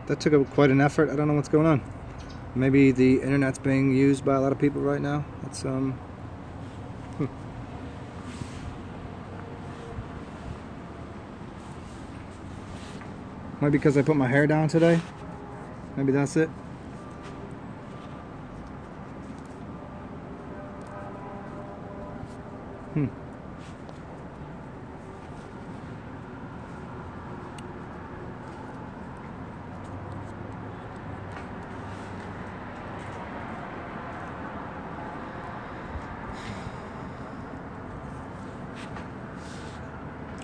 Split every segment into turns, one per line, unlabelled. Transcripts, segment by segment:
That took quite an effort. I don't know what's going on. Maybe the internet's being used by a lot of people right now. That's Might be because I put my hair down today. Maybe that's it.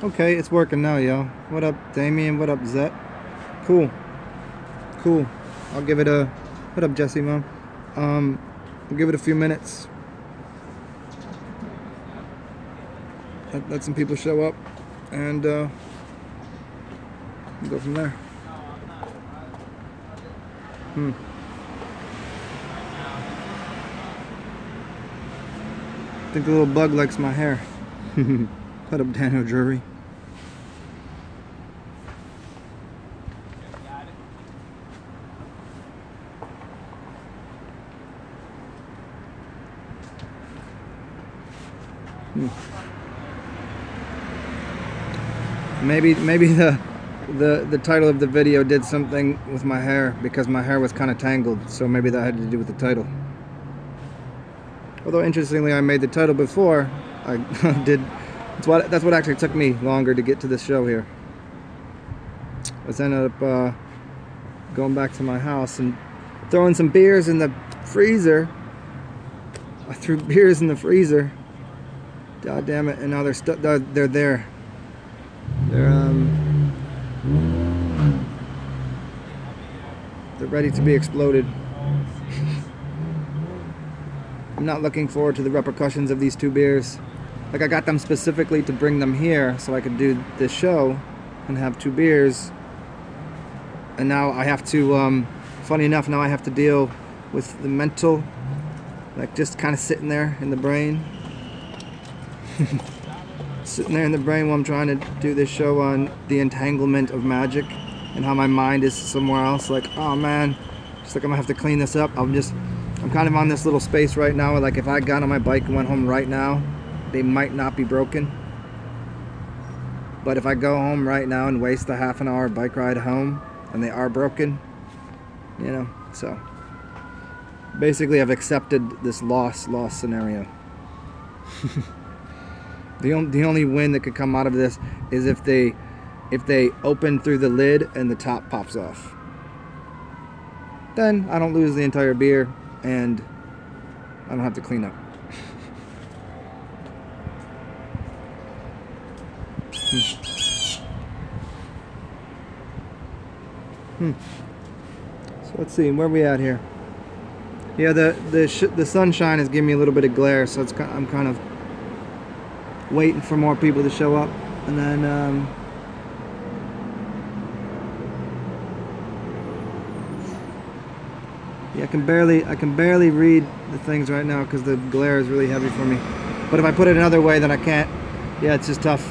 Okay, it's working now, yo. What up, Damien? What up, Zet? Cool. Cool. I'll give it a... What up, Jesse, Mom? I'll give it a few minutes. Let some people show up. And, we'll go from there. I think the little bug likes my hair. What up, Daniel Drury? Maybe the title of the video did something with my hair, because my hair was kind of tangled, so maybe that had to do with the title. Although interestingly, I made the title before I did. That's what actually took me longer to get to this show here. I ended up going back to my house and throwing some beers in the freezer. I threw beers in the freezer. God damn it! And now they're there. They're ready to be exploded. I'm not looking forward to the repercussions of these 2 beers. Like, I got them specifically to bring them here so I could do this show and have 2 beers. And now I have to, funny enough, now I have to deal with the mental, like, just kind of sitting there in the brain. Sitting there in the brain while I'm trying to do this show on the entanglement of magic and how my mind is somewhere else. Like, oh man, just like I'm gonna have to clean this up. I'm kind of on this little space right now. Like, if I got on my bike and went home right now, they might not be broken. But if I go home right now and waste a half an hour bike ride home and they are broken, you know, so basically I've accepted this loss scenario. The only win that could come out of this is if they open through the lid and the top pops off. Then I don't lose the entire beer and I don't have to clean up. So let's see, where are we at here? Yeah, the sunshine is giving me a little bit of glare, so I'm kind of waiting for more people to show up, and then yeah, I can barely read the things right now because the glare is really heavy for me. But if I put it another way, then I can't. Yeah, it's just tough.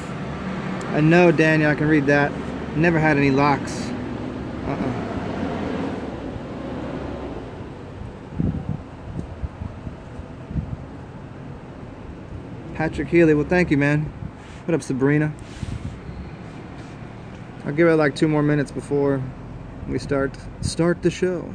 I know, Daniel, I can read that. Never had any locks. Patrick Healy, well, thank you, man. What up, Sabrina? I'll give it like 2 more minutes before we start the show.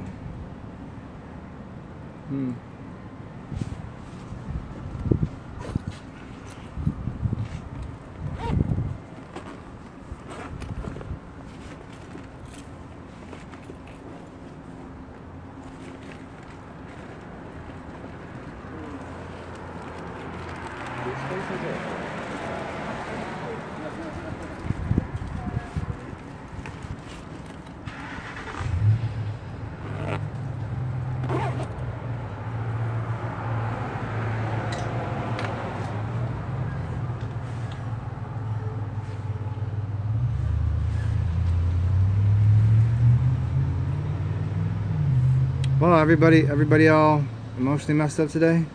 Well, everybody all emotionally messed up today.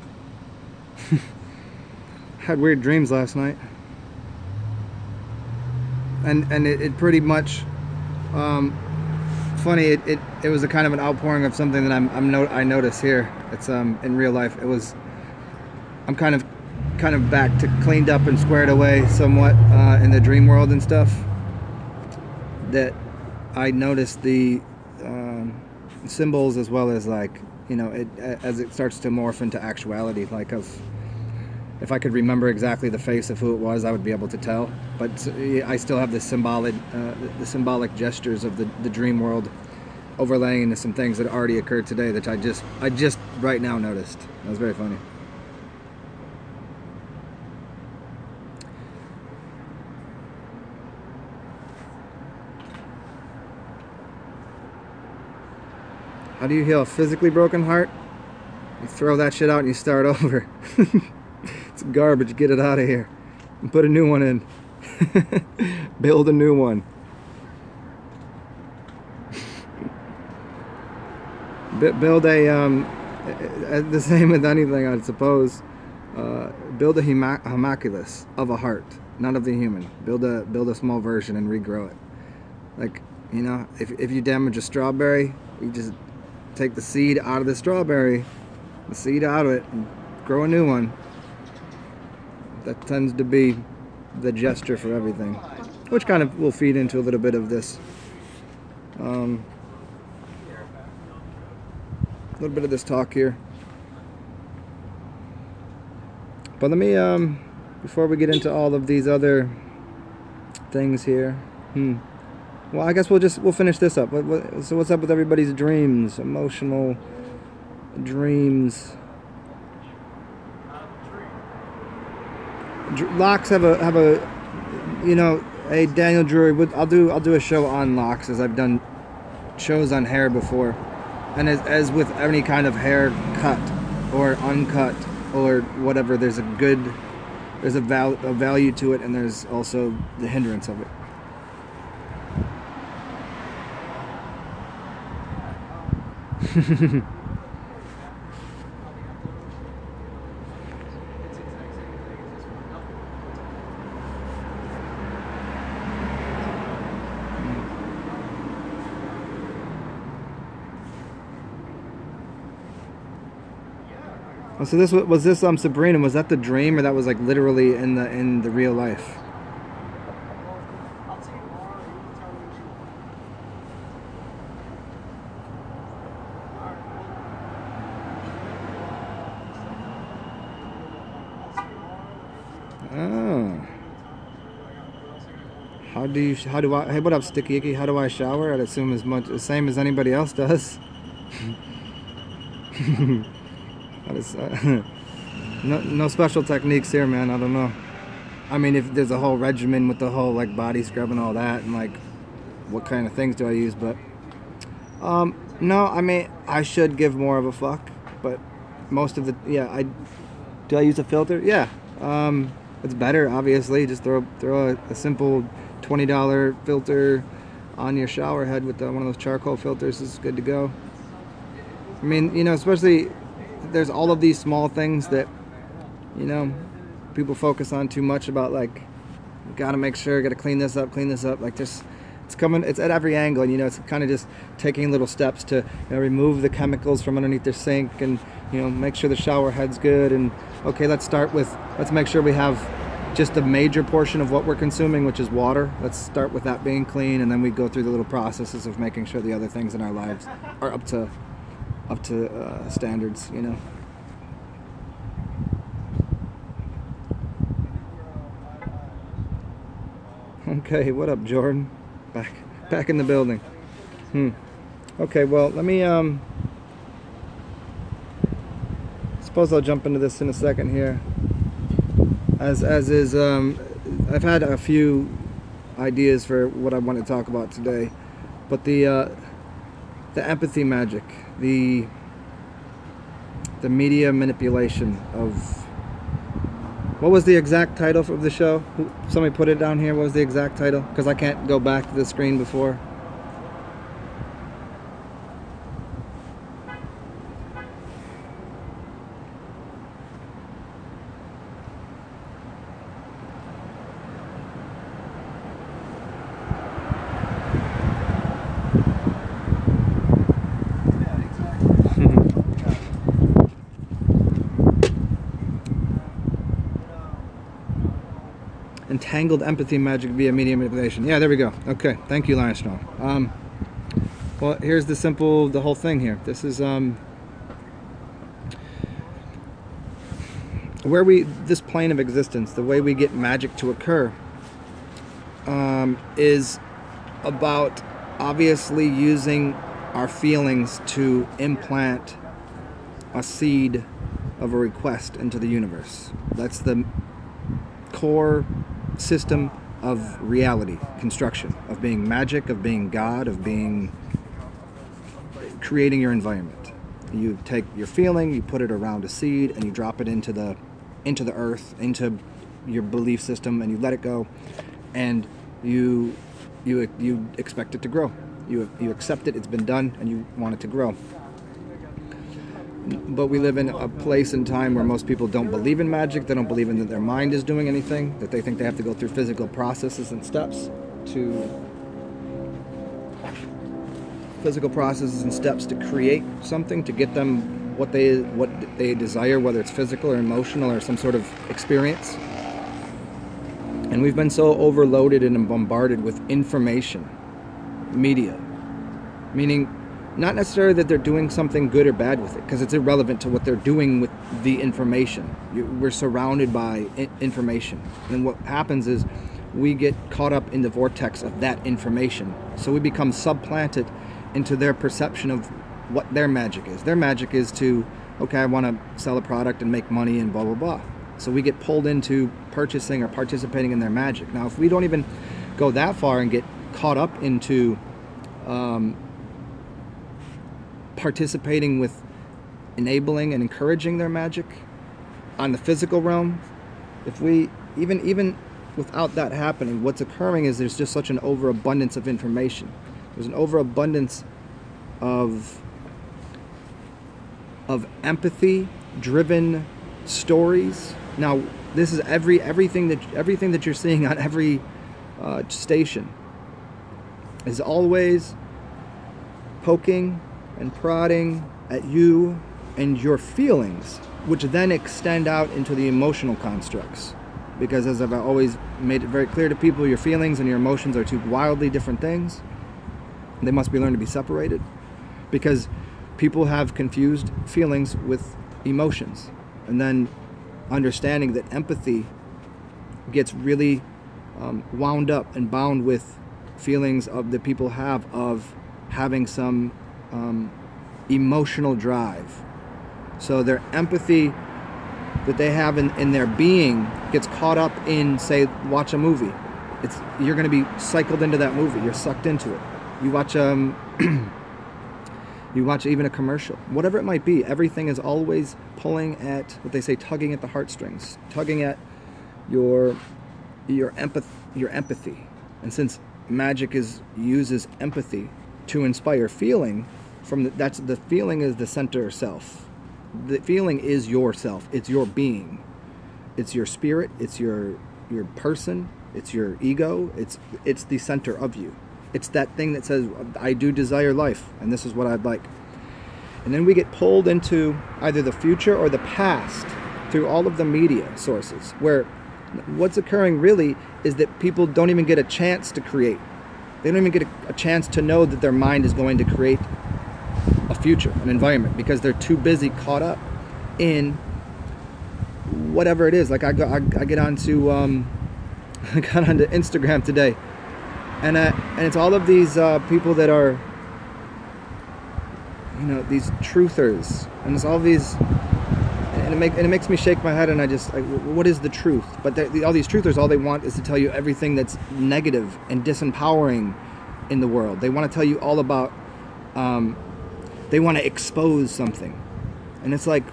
Had weird dreams last night. and it pretty much, funny. It was a kind of an outpouring of something that I noticed here. It's in real life. I'm kind of back to cleaned up and squared away somewhat in the dream world and stuff. That I noticed the symbols as well as, like, you know, as it starts to morph into actuality. Like, if I could remember exactly the face of who it was, I would be able to tell. But I still have the symbolic gestures of the dream world overlaying into some things that already occurred today that I just right now noticed. That was very funny. How do you heal a physically broken heart? You throw that shit out and you start over. It's garbage. Get it out of here. And put a new one in. Build a new one. Build the same with anything, I suppose. Build a homunculus of a heart, not of the human. Build a small version and regrow it. Like, you know, if you damage a strawberry, you just take the seed out of the strawberry, the seed out of it, and grow a new one. That tends to be the gesture for everything, which kind of will feed into a little bit of this. A little bit of this talk here. But let me, before we get into all of these other things here, well, I guess we'll finish this up. So what's up with everybody's dreams, emotional dreams? Locks have a, you know, a Daniel Drury. I'll do a show on locks, as I've done shows on hair before, and as with any kind of hair cut or uncut or whatever, there's a value to it, and there's also the hindrance of it. So this was Sabrina. Was that the dream, or that was like literally in the real life? Oh. Hey, what up, Sticky Icky? How do I shower? I'd assume the same as anybody else does. No special techniques here, man. I don't know. I mean, if there's a whole regimen with the whole like body scrub and all that, and like what kind of things do I use, but no, I mean, I should give more of a fuck, but most of the, yeah, do I use a filter? Yeah. It's better, obviously. Just throw a simple $20 filter on your shower head with one of those charcoal filters is good to go. I mean, you know, especially there's all of these small things that, you know, people focus on too much about, like, gotta make sure, gotta clean this up, like this. It's at every angle, and, you know, it's kind of just taking little steps to, you know, remove the chemicals from underneath their sink, and, you know, make sure the shower head's good. And okay, let's make sure we have just a major portion of what we're consuming, which is water. Let's start with that being clean, and then we go through the little processes of making sure the other things in our lives are up to standards, you know. Okay, what up, Jordan? Back in the building. Okay, well, let me suppose I'll jump into this in a second here. As is, I've had a few ideas for what I want to talk about today, but the empathy magic, the media manipulation of, what was the exact title of the show? Somebody put it down here. What was the exact title? Because I can't go back to the screen before. Entangled empathy magic via media manipulation. Yeah, there we go. Okay, thank you, Lion Strong. Well, here's the whole thing here. This is this plane of existence, the way we get magic to occur, is about obviously using our feelings to implant a seed of a request into the universe. That's the core system of reality construction, of being magic, of being God, of being creating your environment. You take your feeling, you put it around a seed, and you drop it into the earth, into your belief system, and you let it go, and you expect it to grow. You accept it, it's been done, and you want it to grow. But we live in a place and time where most people don't believe in magic. They don't believe in that their mind is doing anything, that they think they have to go through physical processes and steps to create something, to get them what they desire, whether it's physical or emotional or some sort of experience. And we've been so overloaded and bombarded with information, media, meaning not necessarily that they're doing something good or bad with it, because it's irrelevant to what they're doing with the information. We're surrounded by information. And what happens is we get caught up in the vortex of that information. So we become supplanted into their perception of what their magic is. Their magic is to, okay, I want to sell a product and make money and blah, blah, blah. So we get pulled into purchasing or participating in their magic. Now, if we don't even go that far and get caught up into participating with enabling and encouraging their magic on the physical realm, if we even without that happening, what's occurring is there's just such an overabundance of information. There's an overabundance of empathy driven stories. Now, this is everything that you're seeing on every station is always poking and prodding at you and your feelings, which then extend out into the emotional constructs. Because as I've always made it very clear to people, your feelings and your emotions are two wildly different things. They must be learned to be separated, because people have confused feelings with emotions. And then understanding that empathy gets really wound up and bound with feelings that people have of having some emotional drive. So their empathy that they have in their being gets caught up in, say, watch a movie. You're going to be cycled into that movie. You're sucked into it. You watch you watch even a commercial, whatever it might be. Everything is always pulling at what they say, tugging at the heartstrings, tugging at your empathy. And since magic uses empathy to inspire feeling, the feeling is the center self. The feeling is yourself. It's your being. It's your spirit. It's your person. It's your ego. It's the center of you. It's that thing that says, I do desire life, and this is what I'd like. And then we get pulled into either the future or the past through all of the media sources, where what's occurring really is that people don't even get a chance to create. They don't even get a chance to know that their mind is going to create a future, an environment, because they're too busy caught up in whatever it is. Like I get onto I got onto Instagram today, and it's all of these people that are, these truthers, and it's all these, and it makes me shake my head, and I just what is the truth? But all these truthers, all they want is to tell you everything that's negative and disempowering in the world. They want to tell you all about. They want to expose something, and it's like,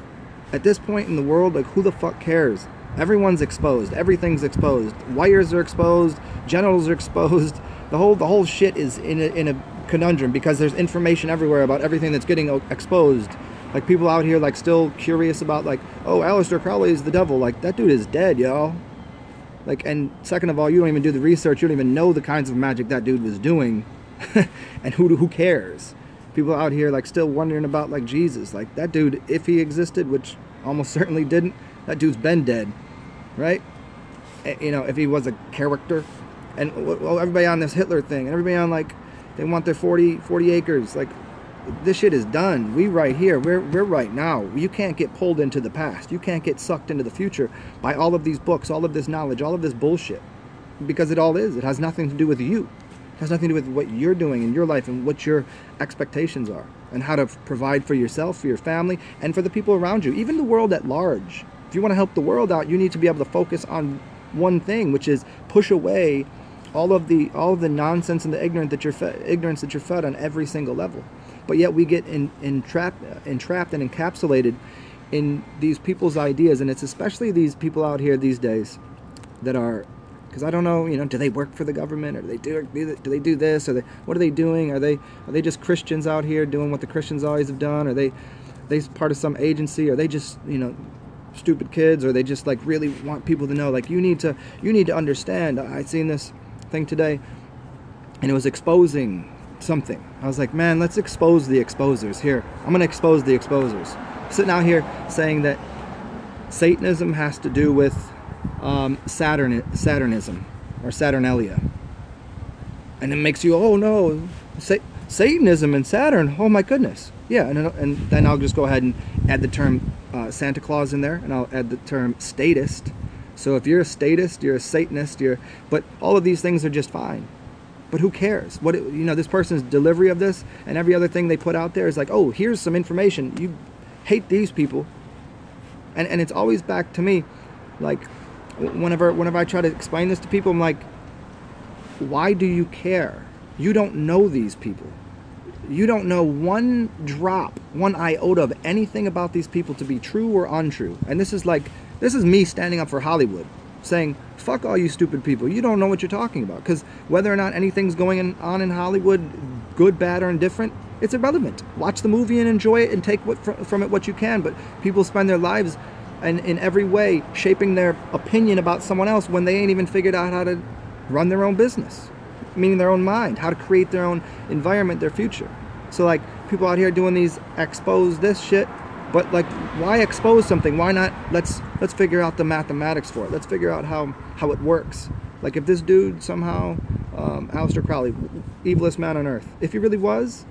at this point in the world, like, who the fuck cares? Everyone's exposed. Everything's exposed. Wires are exposed. Genitals are exposed. The whole shit is in a conundrum, because there's information everywhere about everything that's getting exposed. Like, people out here, like, still curious about, like, oh, Aleister Crowley is the devil. Like, that dude is dead, y'all. Like, and second of all, you don't even do the research. You don't even know the kinds of magic that dude was doing. And who cares? People out here, like, still wondering about, like, Jesus. Like, that dude, if he existed, which almost certainly didn't, that dude's been dead, right? you know, if he was a character. And well, everybody on this Hitler thing, and everybody on like, they want their 40 acres. Like, this shit is done. We right here. We're right now. You can't get pulled into the past. You can't get sucked into the future by all of these books, all of this knowledge, all of this bullshit. Because it all is. It has nothing to do with you. It has nothing to do with what you're doing in your life and what your expectations are, and how to provide for yourself, for your family, and for the people around you, even the world at large. If you want to help the world out, you need to be able to focus on one thing, which is push away all of the nonsense and the ignorance that you're fed on every single level. But yet we get entrapped and encapsulated in these people's ideas, and it's especially these people out here these days that are, because I don't know, you know, do they work for the government, or do they do this, or what are they doing? Are they just Christians out here doing what the Christians always have done? Are they part of some agency? Are they just, you know, stupid kids? Or they just like really want people to know, like, you need to understand. I seen this thing today, and it was exposing something. I was like, man, let's expose the exposers. Here, I'm going to expose the exposers. Sitting out here saying that Satanism has to do with Saturnism or Saturnalia, and it makes you, oh no, Satanism and Saturn, oh my goodness. Yeah, and then I'll just go ahead and add the term Santa Claus in there, and I'll add the term statist. So if you're a statist, you're a Satanist, but all of these things are just fine. But who cares? What, you know, this person's delivery of this and every other thing they put out there is like, oh, here's some information. You hate these people. And it's always back to me, like, whenever I try to explain this to people, I'm like, why do you care? You don't know these people. You don't know one drop, one iota of anything about these people to be true or untrue. And this is me standing up for Hollywood, saying, fuck all you stupid people. You don't know what you're talking about. Because whether or not anything's going on in Hollywood, good, bad, or indifferent, it's irrelevant. Watch the movie and enjoy it and take from it what you can. But people spend their lives and in every way shaping their opinion about someone else when they ain't even figured out how to run their own business, meaning their own mind, how to create their own environment, their future. So like people out here doing these expose this shit, but like, why expose something? Why not let's figure out the mathematics for it. Let's figure out how it works. Like if this dude somehow, Aleister Crowley, evilest man on earth, if he really was,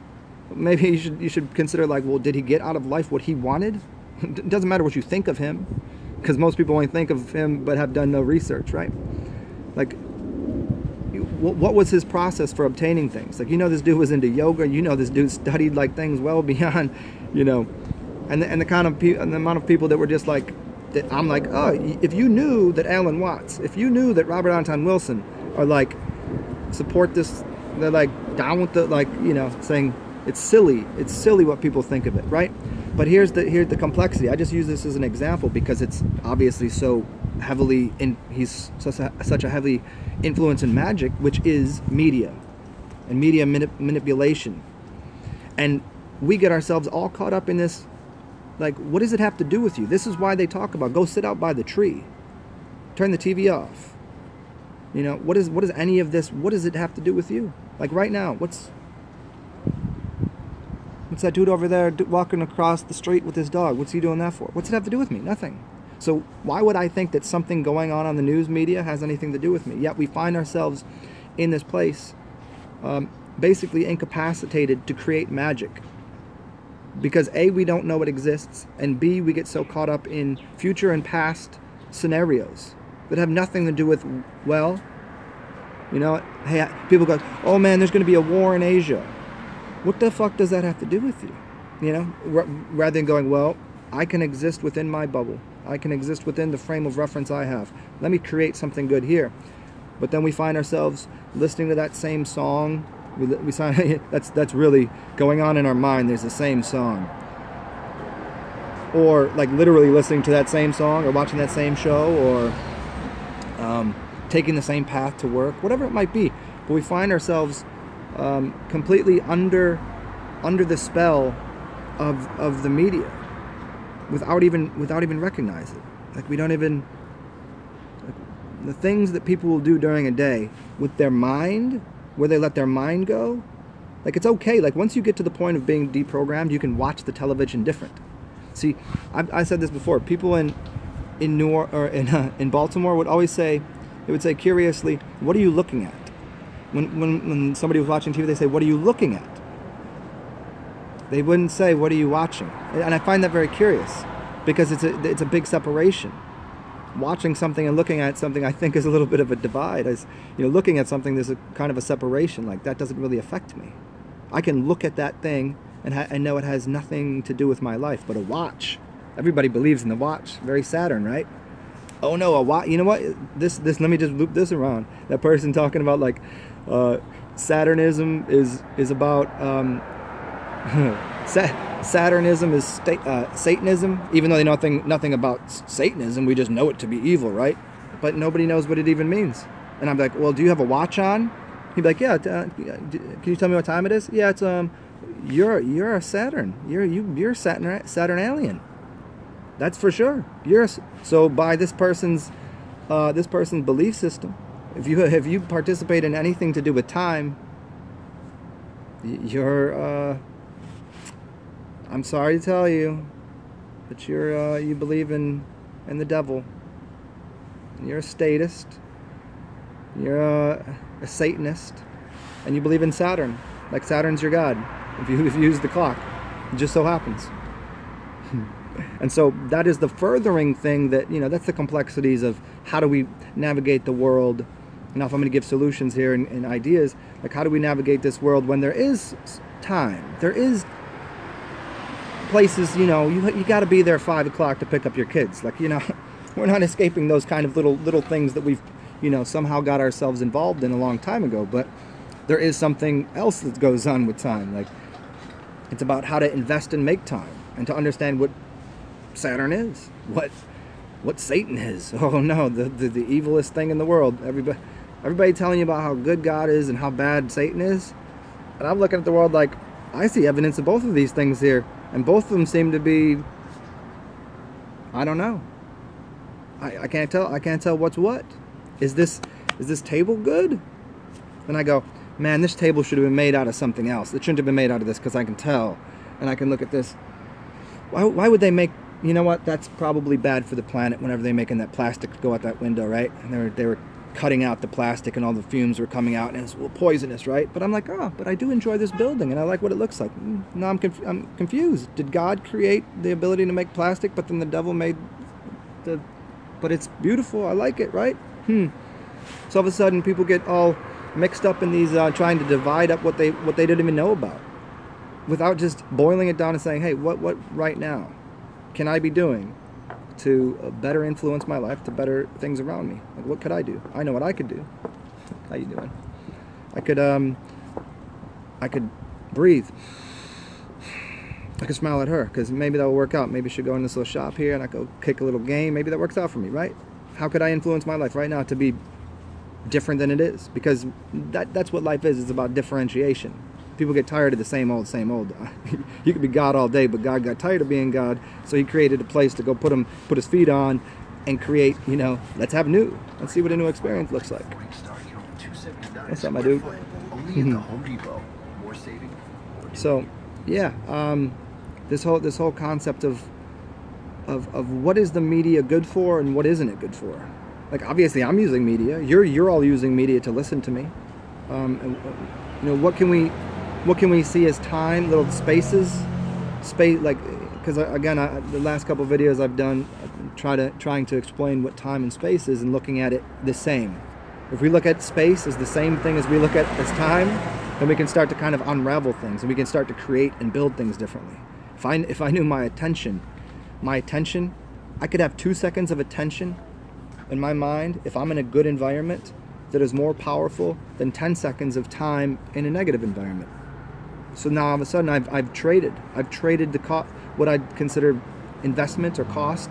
maybe you should consider like, well, did he get out of life what he wanted? It doesn't matter what you think of him, because most people only think of him but have done no research, right? Like, what was his process for obtaining things? Like, you know, this dude was into yoga. You know, this dude studied like things well beyond, you know, and the kind of and the amount of people that were just like, that I'm like, oh, if you knew that Alan Watts, if you knew that Robert Anton Wilson are like, support this, they're like down with the, like, you know, saying it's silly what people think of it, right? But here's the complexity. I just use this as an example because it's obviously so heavily he's such a heavy influence in magic, which is media and media manipulation. And we get ourselves all caught up in this, like, what does it have to do with you? This is why they talk about go sit out by the tree, turn the TV off. You know, what is any of this, what does it have to do with you? Like right now, what's that dude over there walking across the street with his dog? What's he doing that for? What's it have to do with me? Nothing. So why would I think that something going on the news media has anything to do with me? Yet we find ourselves in this place, basically incapacitated to create magic. Because A, we don't know it exists, and B, we get so caught up in future and past scenarios that have nothing to do with, well, you know, hey, people go, oh man, there's going to be a war in Asia. What the fuck does that have to do with you? You know, rather than going, well, I can exist within my bubble. I can exist within the frame of reference I have. Let me create something good here. But then we find ourselves listening to that same song. We sign, that's really going on in our mind. There's the same song. Or like literally listening to that same song or watching that same show or taking the same path to work, whatever it might be. But we find ourselves completely under the spell of the media without even recognizing it. Like we don't even, like, the things that people will do during a day with their mind, where they let their mind go. Like it's okay. Like once you get to the point of being deprogrammed, you can watch the television different. See, I said this before. People in Baltimore would always say, They would say curiously, what are you looking at? When somebody was watching TV, they say, what are you looking at? They wouldn't say, what are you watching? And I find that very curious, because it's a big separation. Watching something and looking at something, I think, is a little bit of a divide. As looking at something, there's a kind of a separation. Like, that doesn't really affect me. I can look at that thing and know it has nothing to do with my life. But a watch, everybody believes in the watch. Very Saturn, right? Oh no, a watch. You know what? This. Let me just loop this around. That person talking about like Saturnism is about Saturnism is Satanism, even though they know nothing about Satanism. We just know it to be evil, right? But nobody knows what it even means. And I'm like, well, do you have a watch on? He'd be like, yeah. Can you tell me what time it is? Yeah, it's you're a Saturn. You're Saturnalian. That's for sure. So by this person's belief system, if you participate in anything to do with time, you're I'm sorry to tell you, but you believe in the devil. You're a statist. You're a Satanist, and you believe in Saturn. Like Saturn's your god. If you use the clock, it just so happens. And so that is the furthering thing that that's the complexities of how do we navigate the world. Now, if I'm going to give solutions here and ideas, like how do we navigate this world when there is time, there is places, you got to be there 5 o'clock to pick up your kids. Like, we're not escaping those kind of little things that we've, somehow got ourselves involved in a long time ago. But there is something else that goes on with time. Like, it's about how to invest and make time and to understand what Saturn is, what Satan is. Oh no, the evilest thing in the world. Everybody telling you about how good God is and how bad Satan is. And I'm looking at the world like, I see evidence of both of these things here. And both of them seem to be, I don't know. I can't tell what's what. Is this table good? And I go, man, this table should have been made out of something else. It shouldn't have been made out of this, because I can tell. And I can look at this. Why would they make, you know what, that's probably bad for the planet whenever they're making that plastic go out that window, right? And they were cutting out the plastic and all the fumes were coming out and it's poisonous, right? But I'm like, oh, but I do enjoy this building and I like what it looks like. Now I'm confused. Did God create the ability to make plastic, but then the devil made but it's beautiful, I like it, right? So all of a sudden people get all mixed up in these trying to divide up what they didn't even know about, without just boiling it down and saying, hey, what right now can I be doing to better influence my life, to better things around me? Like, what could I do? I know what I could do. How you doing? I could breathe. I could smile at her, because maybe that will work out. Maybe I should go in this little shop here and I go kick a little game. Maybe that works out for me, right? How could I influence my life right now to be different than it is? Because that's what life is. It's about differentiation. People get tired of the same old, same old. You could be God all day, but God got tired of being God, so he created a place to go put his feet on and create, let's have new. Let's see what a new experience looks like. What's up, my dude? So, yeah, this whole concept of what is the media good for and what isn't it good for? Like, obviously I'm using media. You're all using media to listen to me. And, what can we see as time, little spaces, like, because again, the last couple of videos I've done, trying to explain what time and space is, and looking at it the same. If we look at space as the same thing as we look at as time, then we can start to kind of unravel things, and we can start to create and build things differently. If I knew my attention, I could have 2 seconds of attention in my mind if I'm in a good environment that is more powerful than 10 seconds of time in a negative environment. So now all of a sudden I've traded what I'd consider investment or cost,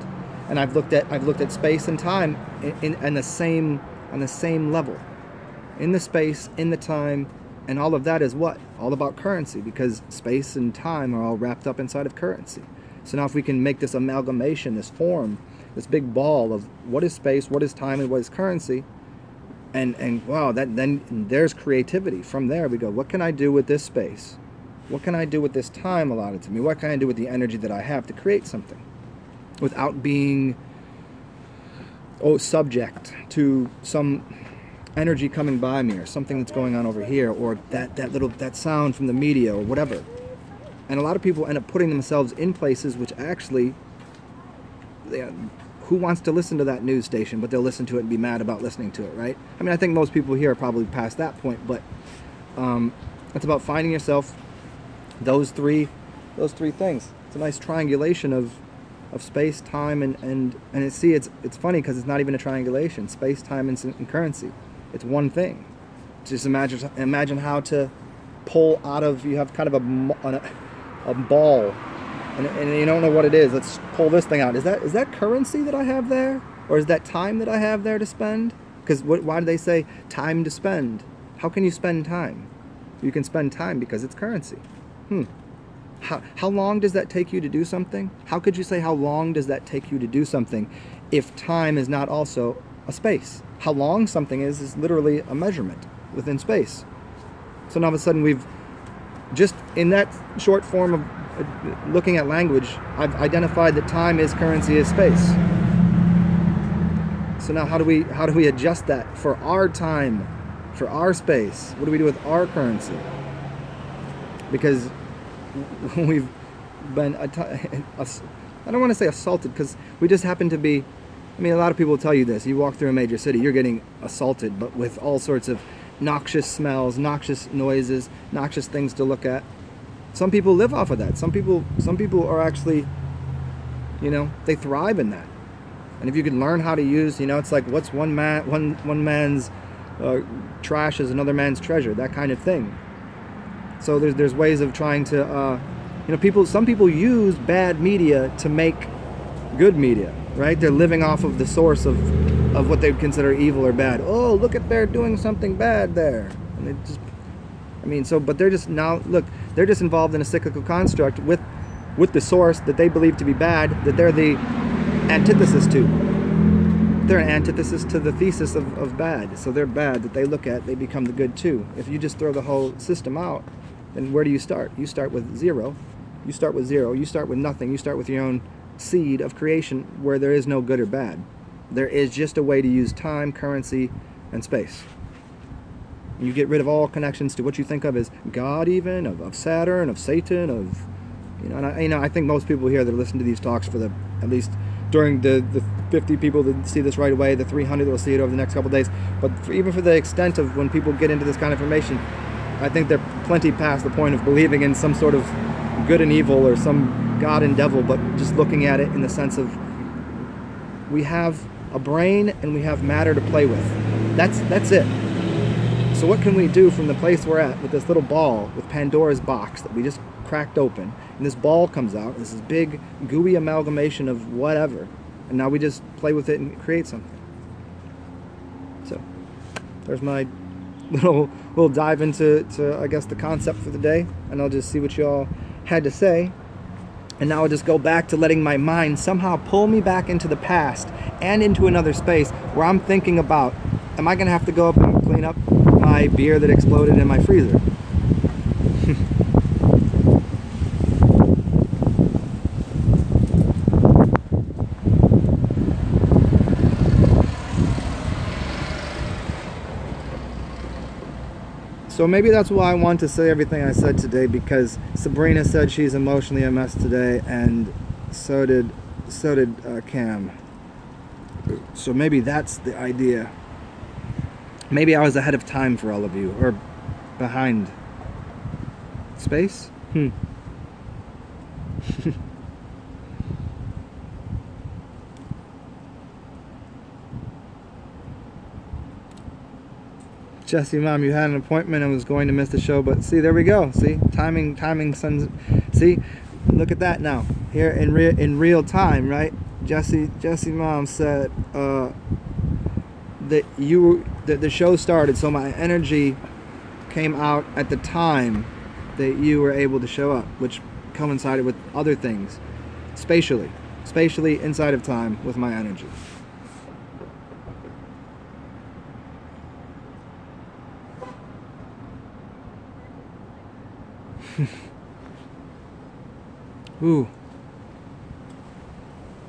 and I've looked at space and time on the same level, in the space, in the time, and all of that is what? All about currency, because space and time are all wrapped up inside of currency. So now if we can make this amalgamation, this form, this big ball of what is space, what is time, and what is currency, and wow, then there's creativity. From there we go, what can I do with this space? What can I do with this time allotted to me? What can I do with the energy that I have to create something without being subject to some energy coming by me, or something that's going on over here, or that sound from the media, or whatever. And a lot of people end up putting themselves in places which actually, who wants to listen to that news station? But they'll listen to it and be mad about listening to it, right? I mean, I think most people here are probably past that point, but it's about finding yourself those three things. It's a nice triangulation of space, time, and it's funny because it's not even a triangulation. Space, time, and currency. It's one thing. Just imagine how to pull out of, you have kind of a ball, and you don't know what it is. Let's pull this thing out. Is that currency that I have there, or is that time that I have there to spend? Because why do they say time to spend? How can you spend time? You can spend time because it's currency. How long does that take you to do something? How could you say how long does that take you to do something if time is not also a space? How long something is literally a measurement within space. So now all of a sudden we've just, in that short form of looking at language, I've identified that time is currency is space. So now how do we adjust that for our time, for our space? What do we do with our currency? Because we've been, I don't want to say assaulted, because we just happen to be, I mean, a lot of people will tell you this. You walk through a major city, you're getting assaulted, but with all sorts of noxious smells, noxious noises, noxious things to look at. Some people live off of that. Some people are actually, they thrive in that. And if you can learn how to use, it's like, what's one man's trash is another man's treasure, that kind of thing. So there's ways of trying to, some people use bad media to make good media, right? They're living off of the source of what they would consider evil or bad. Oh, look at, they're doing something bad there. And it just, but they're just they're just involved in a cyclical construct with the source that they believe to be bad, that they're the antithesis to. They're an antithesis to the thesis of bad. So they're bad that they look at, they become the good too. If you just throw the whole system out, then where do you start? You start with zero. You start with zero. You start with nothing. You start with your own seed of creation where there is no good or bad. There is just a way to use time, currency, and space. You get rid of all connections to what you think of as God, even of Saturn, of Satan, of I think most people here that listen to these talks, for at least during the 50 people that see this right away, the 300 that will see it over the next couple of days, but even for the extent of when people get into this kind of information, I think they're plenty past the point of believing in some sort of good and evil or some God and devil, but just looking at it in the sense of we have a brain and we have matter to play with. That's it. So what can we do from the place we're at with this little ball, with Pandora's box that we just cracked open, and this ball comes out, this is big gooey amalgamation of whatever, and now we just play with it and create something. So there's my little dive into I guess the concept for the day, and I'll just see what y'all had to say. And now I'll just go back to letting my mind somehow pull me back into the past and into another space where I'm thinking about, am I going to have to go up and clean up my beer that exploded in my freezer? So maybe that's why I want to say everything I said today, because Sabrina said she's emotionally a mess today, and so did Cam. So maybe that's the idea. Maybe I was ahead of time for all of you, or behind. Space? Jesse, Mom, you had an appointment and was going to miss the show, but see, there we go. See, timing sends. See, look at that now. Here in real time, right? Jesse, Mom said that the show started, so my energy came out at the time that you were able to show up, which coincided with other things, spatially inside of time with my energy. Ooh.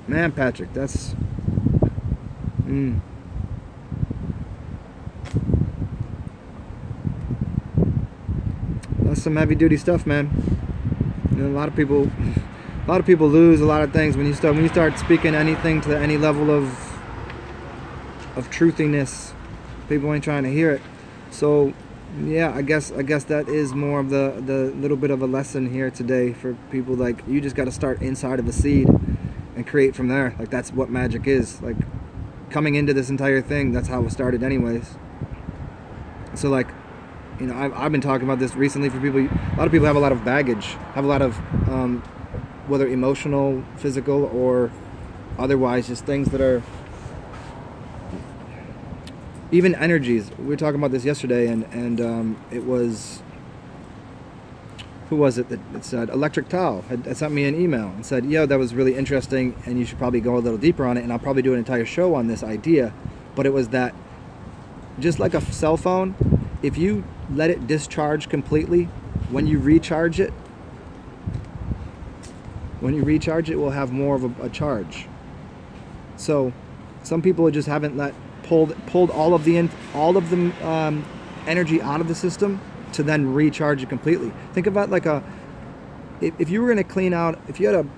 Man, Patrick, that's Mm. That's some heavy duty stuff, man. You know, a lot of people lose a lot of things when you start speaking anything to any level of truthiness. People ain't trying to hear it. So yeah, I guess that is more of the little bit of a lesson here today for people. Like, you just got to start inside of a seed and create from there. Like, that's what magic is. Like, coming into this entire thing, that's how it started anyways. So like, you know, I've been talking about this recently for people. A lot of people have a lot of baggage, have a lot of whether emotional, physical, or otherwise, just things that are even energies. We were talking about this yesterday, and it was, who was it that said, Electric Towel had sent me an email and said, yo, that was really interesting, and you should probably go a little deeper on it, and I'll probably do an entire show on this idea. But it was that, just like a cell phone, if you let it discharge completely, when you recharge it, it will have more of a charge. So some people just haven't pulled all of the energy out of the system to then recharge it completely. Think about like if you were going to clean out, if you had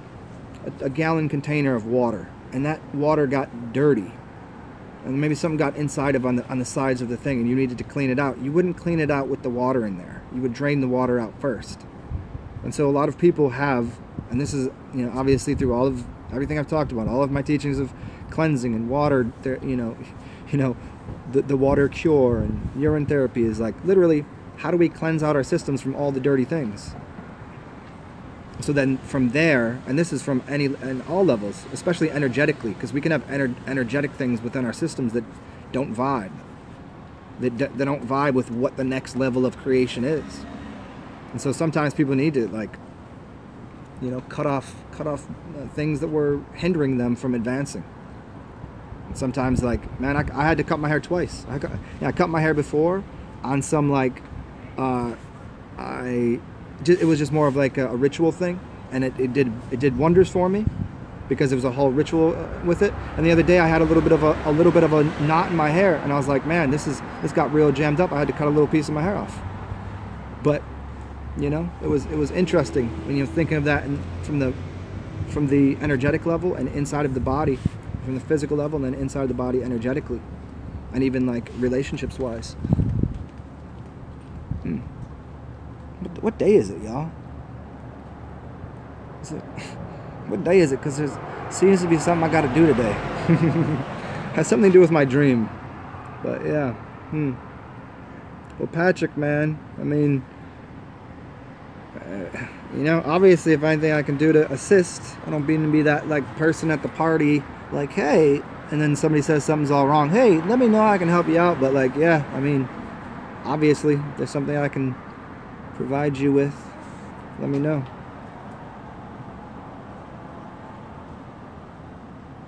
a gallon container of water and that water got dirty, and maybe something got inside of on the sides of the thing, and you needed to clean it out, you wouldn't clean it out with the water in there. You would drain the water out first. And so a lot of people have, and this is, you know, obviously through all of everything I've talked about, all of my teachings of cleansing and water, you know, the water cure and urine therapy is like, literally, how do we cleanse out our systems from all the dirty things? So then from there, and this is from all levels, especially energetically, because we can have energetic things within our systems that don't vibe. That don't vibe with what the next level of creation is. And so sometimes people need to, like, you know, cut off things that were hindering them from advancing. And sometimes, like, man, I had to cut my hair twice. I cut my hair before on some, like, it was just more of like a ritual thing, and it did wonders for me because it was a whole ritual with it. And the other day I had a little bit of a knot in my hair, and I was like, man, this got real jammed up. I had to cut a little piece of my hair off. But you know, it was interesting when you're thinking of that and from the energetic level and inside of the body, from the physical level and then inside the body energetically, and even like relationships wise. What day is it, y'all? What day is it? Because there seems to be something I got to do today. Has something to do with my dream. But yeah. Well, Patrick, man, I mean, you know, obviously if anything I can do to assist, I don't mean to be that like person at the party, like, hey, and then somebody says something's all wrong. Hey, let me know I can help you out. But like, yeah, I mean, obviously there's something I can provide you with, let me know.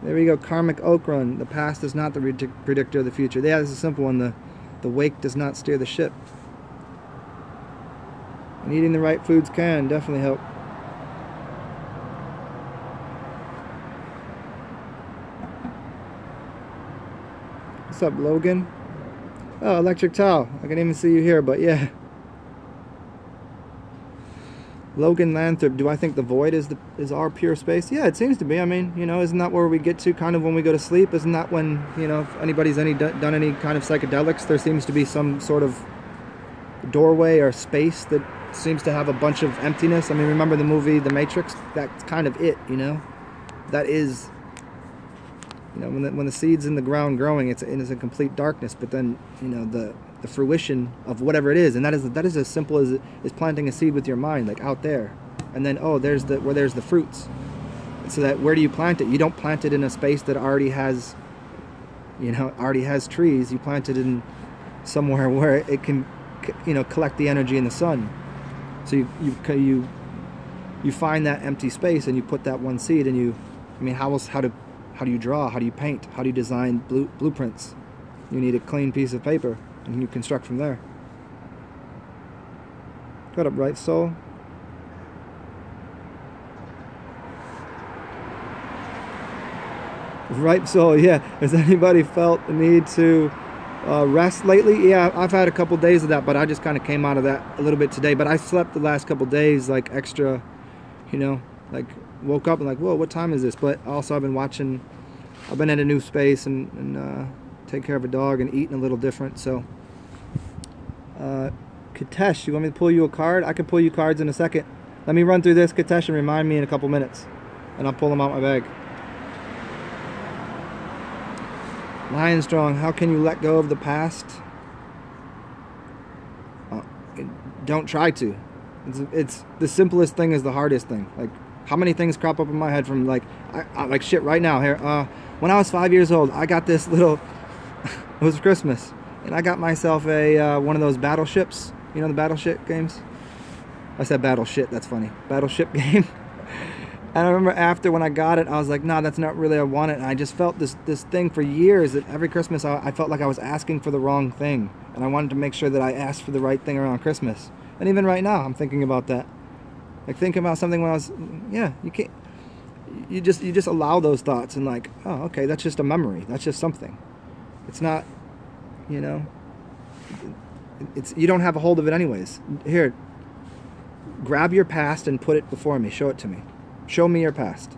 There we go. Karmic Oak Run. The past is not the predictor of the future. Yeah, this is a simple one. The wake does not steer the ship. And eating the right foods can definitely help. What's up, Logan? Oh, Electric Towel. I can even see you here, but yeah. Logan Lanthrop, do I think the void is our pure space? Yeah, it seems to be. I mean, you know, isn't that where we get to kind of when we go to sleep? Isn't that when, you know, if anybody's done any kind of psychedelics, there seems to be some sort of doorway or space that seems to have a bunch of emptiness. I mean, remember the movie The Matrix? That's kind of it, you know? That is, you know, when the seed's in the ground growing, it's in complete darkness, but then, you know, the fruition of whatever it is, and that is as simple as planting a seed with your mind, like out there, and then there's the fruits. So that where do you plant it? You don't plant it in a space that already has trees. You plant it in somewhere where it can, you know, collect the energy in the sun. So you find that empty space and you put that one seed, and how do you draw? How do you paint? How do you design blueprints? You need a clean piece of paper, and you construct from there. Got up, right, soul? Right, so yeah, has anybody felt the need to rest lately? Yeah, I've had a couple days of that, but I just kind of came out of that a little bit today. But I slept the last couple days like extra, you know, like woke up and like, whoa, what time is this? But also I've been in a new space and take care of a dog and eating a little different. So, Katesh, you want me to pull you a card? I can pull you cards in a second. Let me run through this, Katesh, and remind me in a couple minutes, and I'll pull them out my bag. Lion Strong, how can you let go of the past? Don't try to. It's the simplest thing is the hardest thing. Like, how many things crop up in my head from like, like shit right now here. When I was 5 years old, I got this little, it was Christmas, and I got myself a one of those battleships. You know the battleship games? I said battleship, that's funny. Battleship game. And I remember after when I got it, I was like, nah, that's not really what I wanted. And I just felt this thing for years that every Christmas I felt like I was asking for the wrong thing. And I wanted to make sure that I asked for the right thing around Christmas. And even right now, I'm thinking about that. Like thinking about something when I was, yeah, you can't, you just allow those thoughts and like, oh, okay, that's just a memory. That's just something. It's not, you know, you don't have a hold of it anyways. Here, grab your past and put it before me. Show it to me. Show me your past.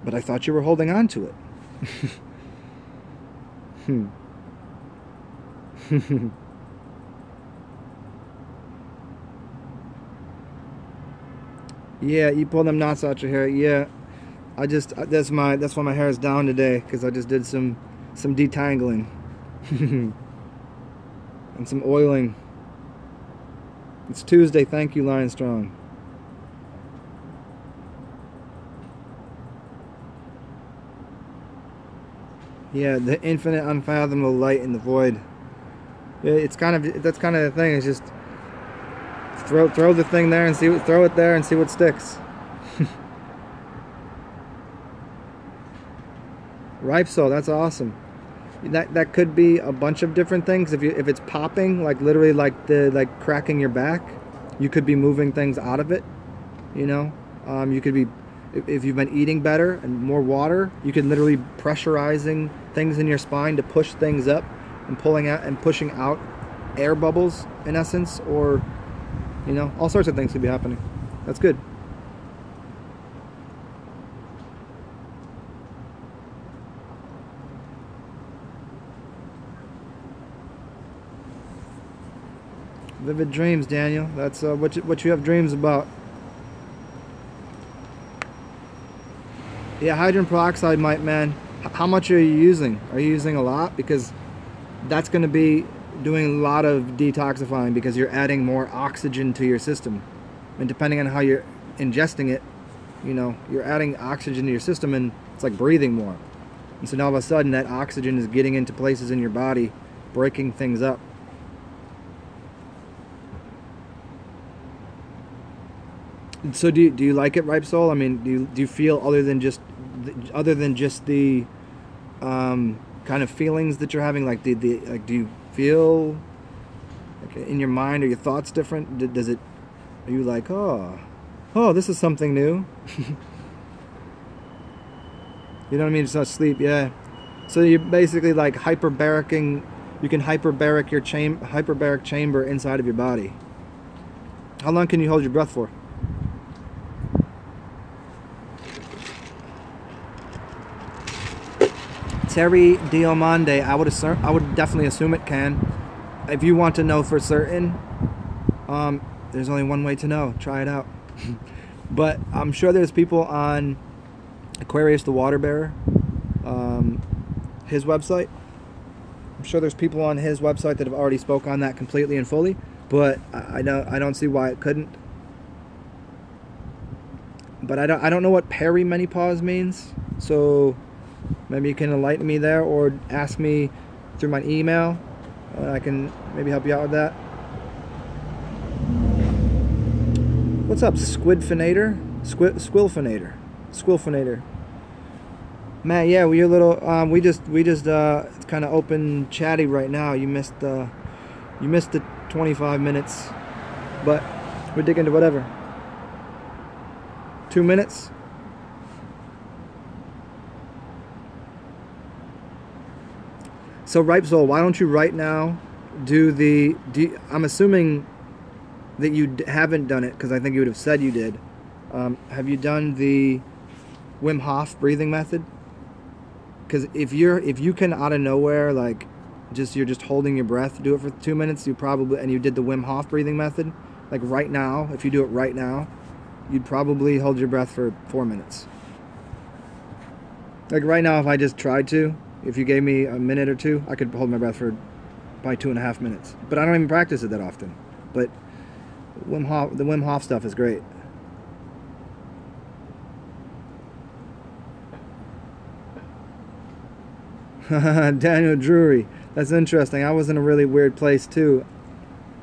But I thought you were holding on to it. Yeah, you pull them knots out your hair. Yeah, that's why my hair is down today, because I just did some detangling and some oiling. It's Tuesday. Thank you, Lion Strong. Yeah, the infinite, unfathomable light in the void. Yeah, that's kind of the thing. It's just throw the thing there and throw it there and see what sticks. Ripe soul, that's awesome. That could be a bunch of different things. If it's popping, like literally like cracking your back, you could be moving things out of it. You know, you could be, if you've been eating better and more water, you could literally pressurizing things in your spine to push things up and pulling out and pushing out air bubbles in essence, or you know, all sorts of things could be happening. That's good. Vivid dreams, Daniel. That's what you have dreams about. Yeah, hydrogen peroxide might, man. How much are you using? Are you using a lot? Because that's going to be doing a lot of detoxifying, because you're adding more oxygen to your system. And depending on how you're ingesting it, you know, you're adding oxygen to your system, and it's like breathing more. And so now all of a sudden that oxygen is getting into places in your body, breaking things up. So do you like it, Ripe Soul? I mean, do you feel other than just the kind of feelings that you're having, like like, do you feel like in your mind, are your thoughts different? Are you like, oh, this is something new? You know what I mean? It's not sleep, yeah. So you're basically like hyperbaricking. You can hyperbaric your hyperbaric chamber inside of your body. How long can you hold your breath for? Terry Diomande, I would definitely assume it can. If you want to know for certain, there's only one way to know. Try it out. But I'm sure there's people on Aquarius the Water Bearer, his website. I'm sure there's people on his website that have already spoke on that completely and fully. But I don't see why it couldn't. But I don't know what perimenopause means. So maybe you can enlighten me there, or ask me through my email. I can maybe help you out with that. What's up, Squidfinator? Squilfinator. Man, yeah, we're a little. We just it's kind of open chatty right now. You missed the 25 minutes, but we're digging to whatever. 2 minutes. So Ripe Soul, why don't you right now I'm assuming that you haven't done it, because I think you would have said you did. Have you done the Wim Hof breathing method? Because if you can out of nowhere, like, you're just holding your breath, do it for 2 minutes, and you did the Wim Hof breathing method, like right now, if you do it right now, you'd probably hold your breath for 4 minutes. Like right now, if I just tried to, if you gave me a minute or two, I could hold my breath for probably 2.5 minutes. But I don't even practice it that often. But the Wim Hof stuff is great. Daniel Drury. That's interesting. I was in a really weird place too.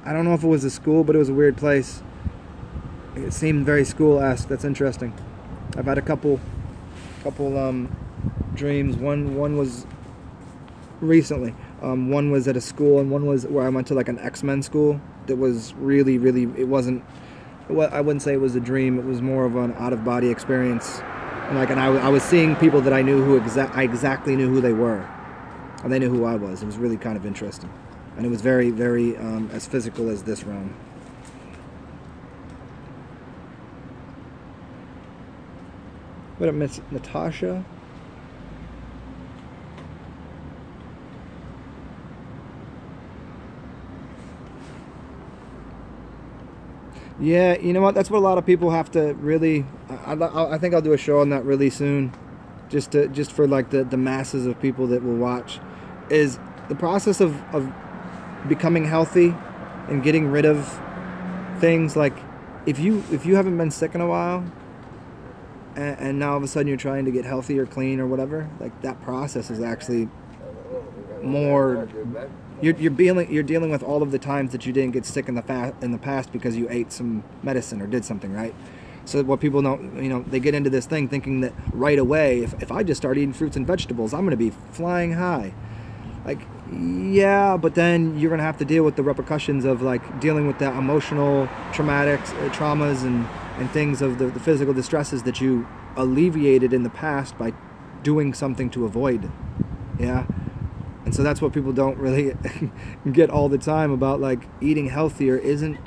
I don't know if it was a school, but it was a weird place. It seemed very school-esque. That's interesting. I've had a couple dreams. One was recently. One was at a school, and one was where I went to like an X-Men school. That was really, really. It wasn't. Well, I wouldn't say it was a dream. It was more of an out-of-body experience. And I was seeing people that I knew I exactly knew who they were, and they knew who I was. It was really kind of interesting, and it was very, very as physical as this realm. What up, Miss Natasha? Yeah, you know what? That's what a lot of people have to really. I think I'll do a show on that really soon, just for like the masses of people that will watch, is the process of becoming healthy and getting rid of things. Like if you haven't been sick in a while, and now all of a sudden you're trying to get healthy or clean or whatever, like that process is actually more. You're dealing with all of the times that you didn't get sick in the past because you ate some medicine or did something, right? So what people don't, they get into this thing thinking that right away, if I just start eating fruits and vegetables, I'm going to be flying high. Like, yeah, but then you're going to have to deal with the repercussions of like dealing with the emotional traumas and things of the physical distresses that you alleviated in the past by doing something to avoid. Yeah. And so that's what people don't really get all the time about, like eating healthier isn't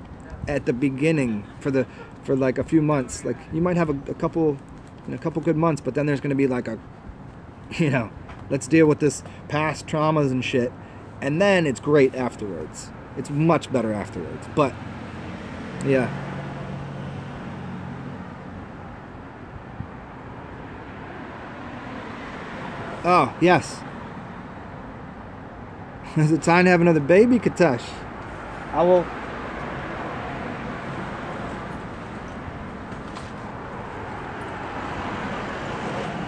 at the beginning for like a few months. Like you might have a couple good months, but then there's going to be like let's deal with this past traumas and shit. And then it's great afterwards. It's much better afterwards. But yeah. Oh, yes. Is it time to have another baby, Katash? I will.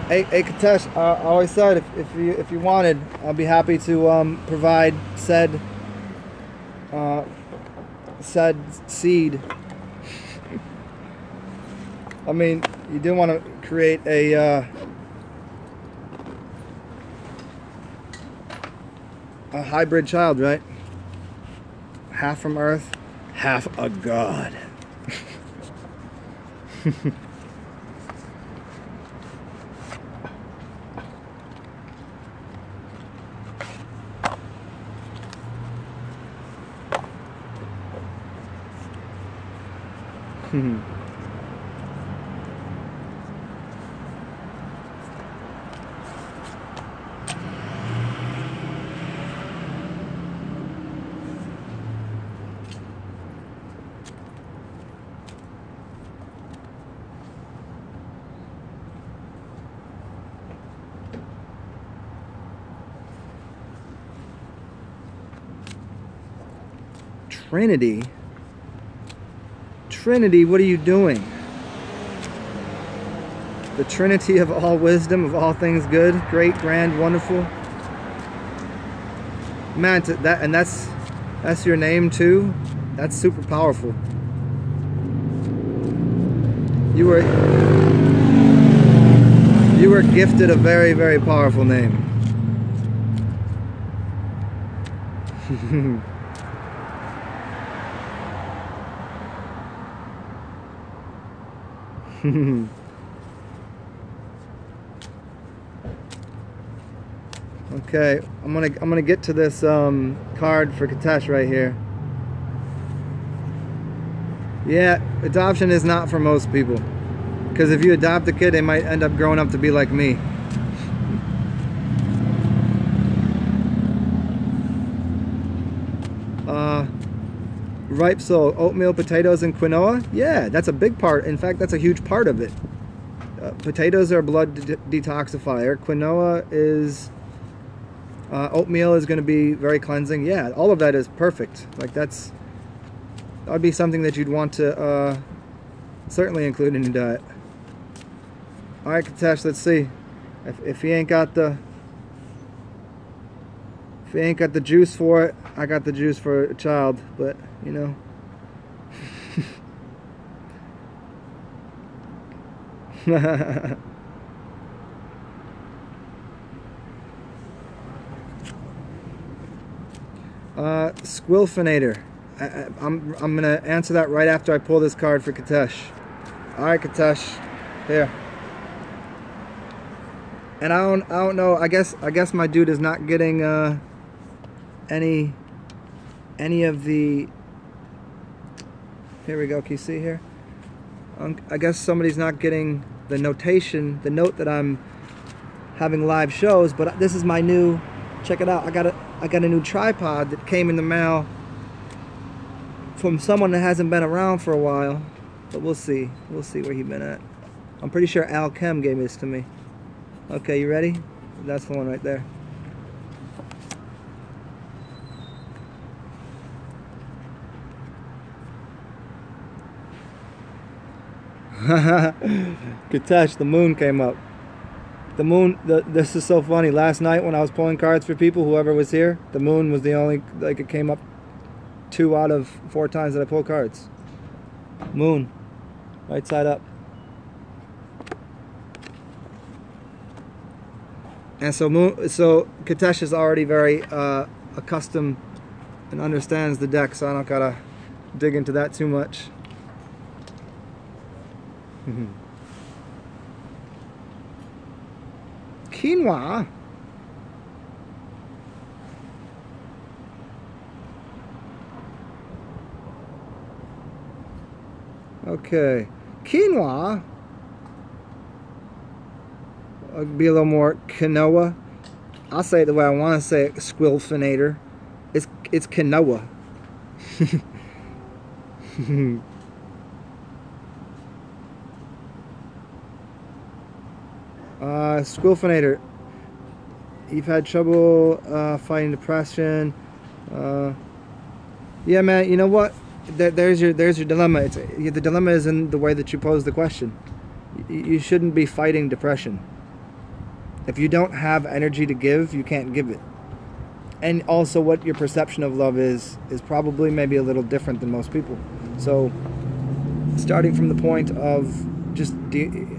Hey, Katash. I always said if you wanted, I'll be happy to provide said seed. I mean, you do want to create a hybrid child, right? Half from Earth, half a god. Trinity, what are you doing? The Trinity of all wisdom, of all things good, great, grand, wonderful. Man, that's your name too? That's super powerful. You were gifted a very, very powerful name. Okay, I'm gonna get to this card for Katesh right here. Yeah, adoption is not for most people, because if you adopt a kid, they might end up growing up to be like me. Ripe soul, oatmeal, potatoes, and quinoa. Yeah, that's a big part. In fact, that's a huge part of it. Potatoes are a blood detoxifier. Quinoa is oatmeal is going to be very cleansing. Yeah, all of that is perfect. Like that would be something that you'd want to certainly include in your diet. All right, Katesh, let's see if he ain't got the juice for it. I got the juice for a child, but you know. Squilfinator. I'm gonna answer that right after I pull this card for Katesh. All right, Katesh, here. And I don't know. I guess my dude is not getting any of the. Here we go. Can you see here? I guess somebody's not getting the notation, the note that I'm having live shows. But this is my new. Check it out. I got a new tripod that came in the mail from someone that hasn't been around for a while. But we'll see. We'll see where he's been at. I'm pretty sure Al Chem gave this to me. Okay, you ready? That's the one right there. Katesh, the moon came up. The moon, this is so funny. Last night when I was pulling cards for people, whoever was here, the moon was the only, like it came up 2 out of 4 times that I pulled cards. Moon, right side up. And so Katesh is already very accustomed and understands the deck, so I don't gotta dig into that too much. Quinoa. Okay, quinoa. I'll be a little more quinoa. I'll say it the way I want to say it. Squilfinator. It's quinoa. Squilfinator. You've had trouble fighting depression. Yeah, man. You know what? There's your dilemma. The dilemma is in the way that you pose the question. You shouldn't be fighting depression. If you don't have energy to give, you can't give it. And also what your perception of love is probably maybe a little different than most people. So starting from the point of just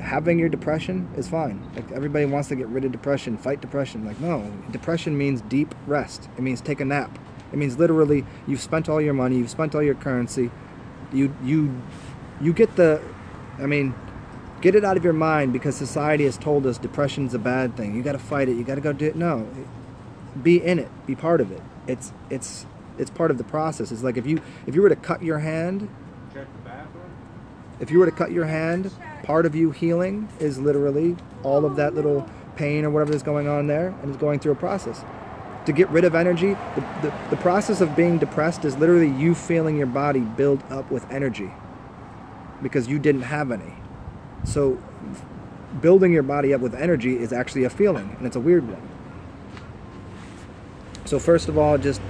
having your depression is fine. Like everybody wants to get rid of depression, fight depression. Like no, depression means deep rest. It means take a nap. It means literally you've spent all your money, you've spent all your currency. You get get it out of your mind because society has told us depression's a bad thing. You got to fight it. You got to go do it. No, be in it. Be part of it. It's part of the process. It's like if you were to cut your hand.
Check the bathroom.
If you were to cut your hand, part of you healing is literally all of that little pain or whatever is going on there, and it's going through a process. To get rid of energy, the process of being depressed is literally you feeling your body build up with energy because you didn't have any. So building your body up with energy is actually a feeling, and it's a weird one. So first of all, just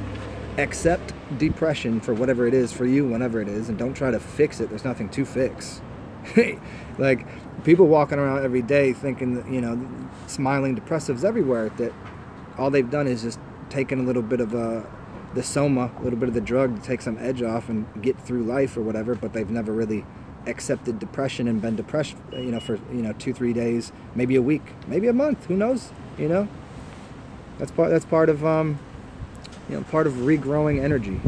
accept depression for whatever it is for you, whenever it is, and don't try to fix it. There's nothing to fix. Like people walking around every day thinking that, smiling depressives everywhere, that all they've done is just taken a little bit of the soma, a little bit of the drug to take some edge off and get through life or whatever, but they've never really accepted depression and been depressed, for 2-3 days, maybe a week, maybe a month, who knows, that's part of part of regrowing energy.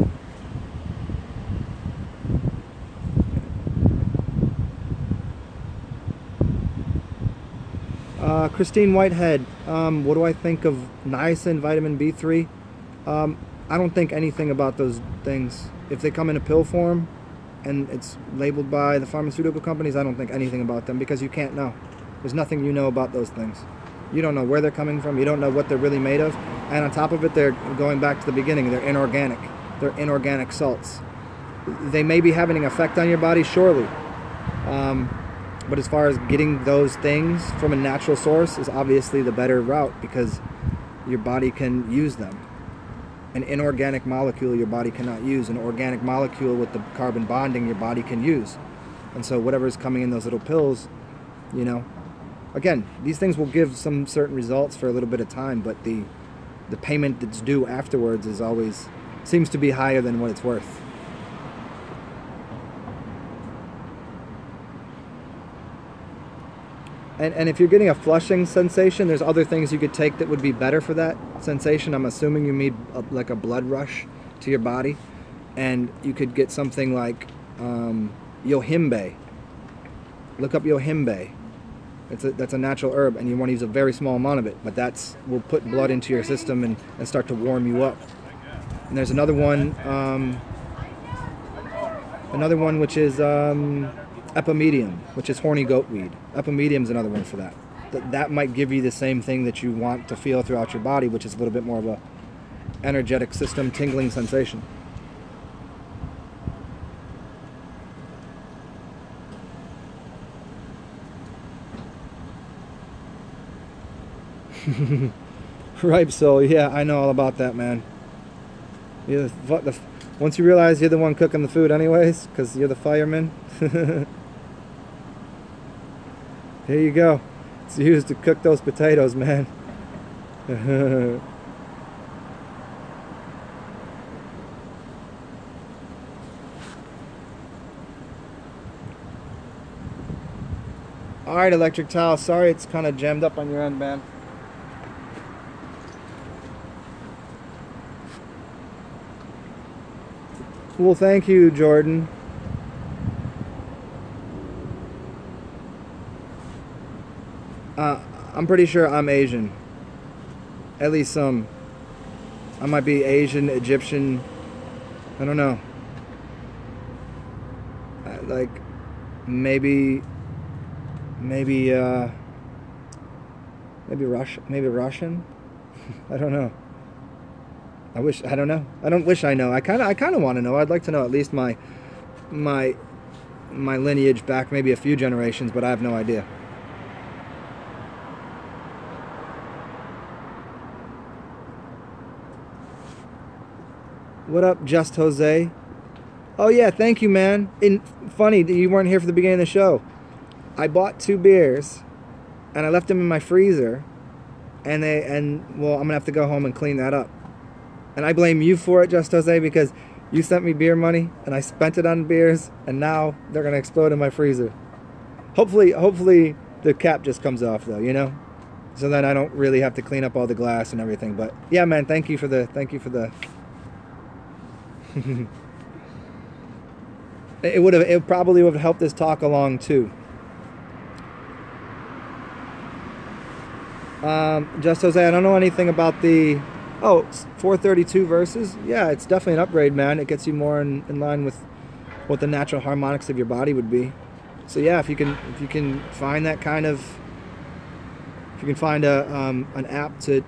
Christine Whitehead, what do I think of niacin, vitamin B3? I don't think anything about those things. If they come in a pill form and it's labeled by the pharmaceutical companies, I don't think anything about them, because you can't know. There's nothing you know about those things. You don't know where they're coming from. You don't know what they're really made of. And on top of it, they're going back to the beginning. They're inorganic. They're inorganic salts. They may be having an effect on your body, surely. But as far as getting those things from a natural source is obviously the better route, because your body can use them. An inorganic molecule your body cannot use. An organic molecule with the carbon bonding your body can use. And so whatever's coming in those little pills, you know, again, these things will give some certain results for a little bit of time, but the payment that's due afterwards is always, seems to be higher than what it's worth. And if you're getting a flushing sensation, there's other things you could take that would be better for that sensation. I'm assuming you need like a blood rush to your body. And you could get something like yohimbe. Look up yohimbe. That's a natural herb, and you want to use a very small amount of it. But that will put blood into your system and start to warm you up. And there's another one which is epimedium, which is horny goat weed. Epimedium is another one for that. That might give you the same thing that you want to feel throughout your body, which is a little bit more of a energetic system, tingling sensation. Ripe soul, yeah, I know all about that, man. Once you realize you're the one cooking the food anyways, because you're the fireman. Here you go. It's used to cook those potatoes, man. Alright, Electric Towel. Sorry it's kind of jammed up on your end, man. Well, thank you, Jordan. I'm pretty sure I'm Asian. At least some. I might be Asian, Egyptian. I don't know. Like, maybe Russian. I don't know. I don't know. I don't wish I know. I kind of want to know. I'd like to know at least my lineage back maybe a few generations, but I have no idea. What up, Just Jose? Oh yeah, thank you, man. Funny that you weren't here for the beginning of the show. I bought 2 beers, and I left them in my freezer, well, I'm gonna have to go home and clean that up. And I blame you for it, Just Jose, because you sent me beer money, and I spent it on beers, and now they're gonna explode in my freezer. Hopefully the cap just comes off, though, you know, so then I don't really have to clean up all the glass and everything. But yeah, man, thank you for the. It probably would have helped this talk along too. Just Jose, I don't know anything about the 432 verses. Yeah, it's definitely an upgrade, man. It gets you more in line with what the natural harmonics of your body would be. So yeah, if you can find that kind of, if you can find an app to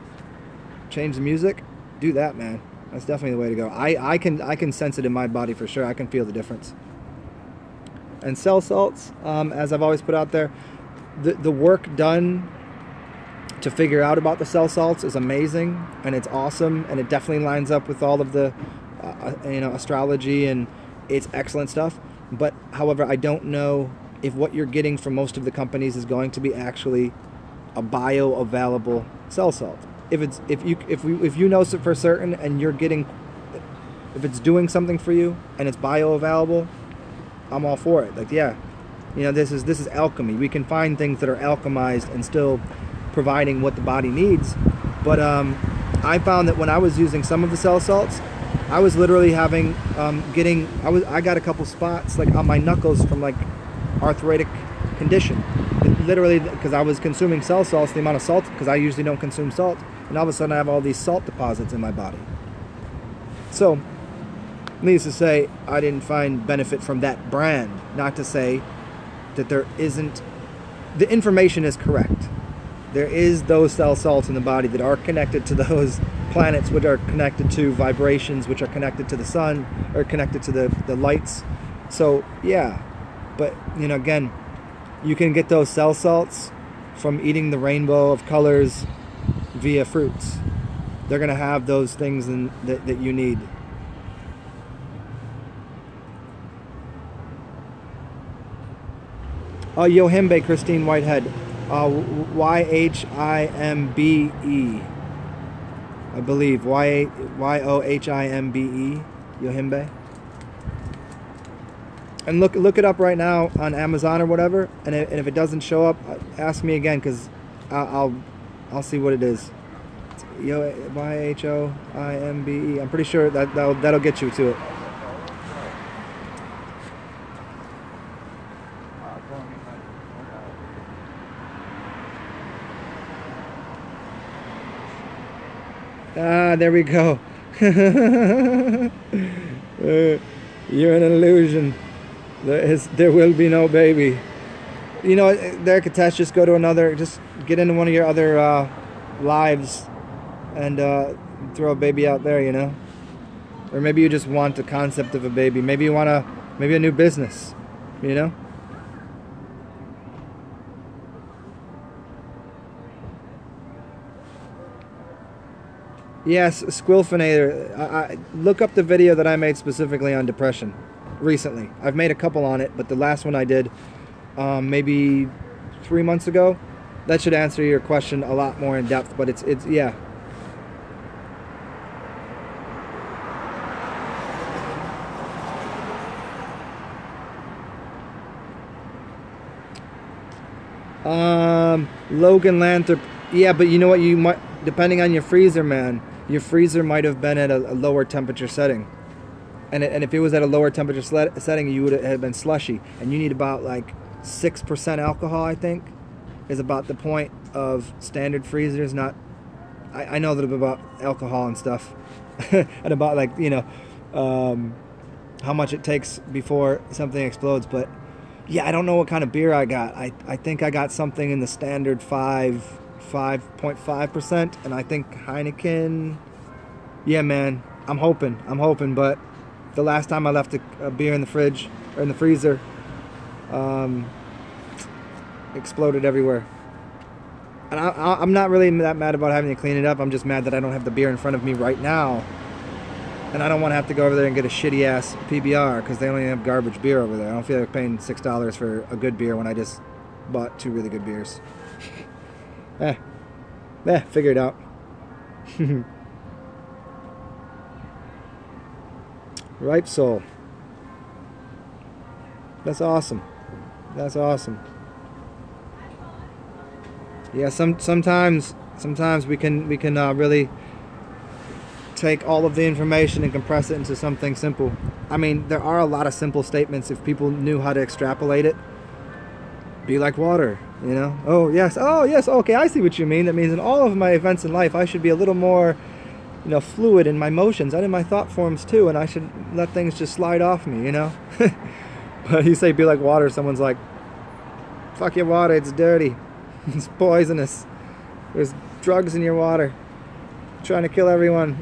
change the music, do that, man. That's definitely the way to go. I can sense it in my body for sure. I can feel the difference. And cell salts, as I've always put out there, the work done to figure out about the cell salts is amazing, and it's awesome, and it definitely lines up with all of the astrology, and it's excellent stuff. But however, I don't know if what you're getting from most of the companies is going to be actually a bioavailable cell salt. If you know for certain and you're getting, if it's doing something for you and it's bioavailable, I'm all for it. Like, yeah, this is alchemy. We can find things that are alchemized and still providing what the body needs. But I found that when I was using some of the cell salts, I was literally having I got a couple spots like on my knuckles from like arthritic condition. literally, because I was consuming cell salts, the amount of salt, because I usually don't consume salt, and all of a sudden I have all these salt deposits in my body. So, needless to say, I didn't find benefit from that brand. Not to say that there isn't, the information is correct. There is those cell salts in the body that are connected to those planets, which are connected to vibrations, which are connected to the sun, or connected to the lights. So, yeah. But, you know, again, you can get those cell salts from eating the rainbow of colors via fruits. They're going to have those things that you need. Yohimbe, Christine Whitehead. Yhimbe. I believe. Yohimbe. Yohimbe. And look it up right now on Amazon or whatever. And if it doesn't show up, ask me again, because I'll see what it is. Yhimbe. I'm pretty sure that'll get you to it. Ah, there we go. You're an illusion. There will be no baby. You know, there, Katesh, just go to another, just get into one of your other lives and throw a baby out there, you know? Or maybe you just want the concept of a baby. Maybe you want maybe a new business, you know? Yes, Squilfinator. I look up the video that I made specifically on depression recently. I've made a couple on it, but the last one I did maybe 3 months ago. That should answer your question a lot more in depth, but it's yeah. Logan Lanthrop. Yeah, but you know what? You might, depending on your freezer, man, your freezer might have been at a lower temperature setting. And if it was at a lower temperature setting, you would have been slushy. And you need about like 6% alcohol, I think, is about the point of standard freezers. Not, I know a little bit about alcohol and stuff, and about, like, you know, how much it takes before something explodes. But yeah, I don't know what kind of beer I got. I think I got something in the standard 5.5%, and I think Heineken. Yeah, man, I'm hoping, but the last time I left a beer in the fridge or in the freezer, exploded everywhere. And I'm not really that mad about having to clean it up. I'm just mad that I don't have the beer in front of me right now, and I don't want to have to go over there and get a shitty ass PBR because they only have garbage beer over there. I don't feel like paying $6 for a good beer when I just bought 2 really good beers. Figure it out. Ripe Soul. That's awesome. That's awesome. Yeah, sometimes we can really take all of the information and compress it into something simple. I mean, there are a lot of simple statements if people knew how to extrapolate it. Be like water, you know? Oh yes, okay, I see what you mean. That means in all of my events in life, I should be a little more, you know, fluid in my motions and in my thought forms too, and I should let things just slide off me, you know? But you say be like water, someone's like, fuck your water, it's dirty. It's poisonous. There's drugs in your water. Trying to kill everyone.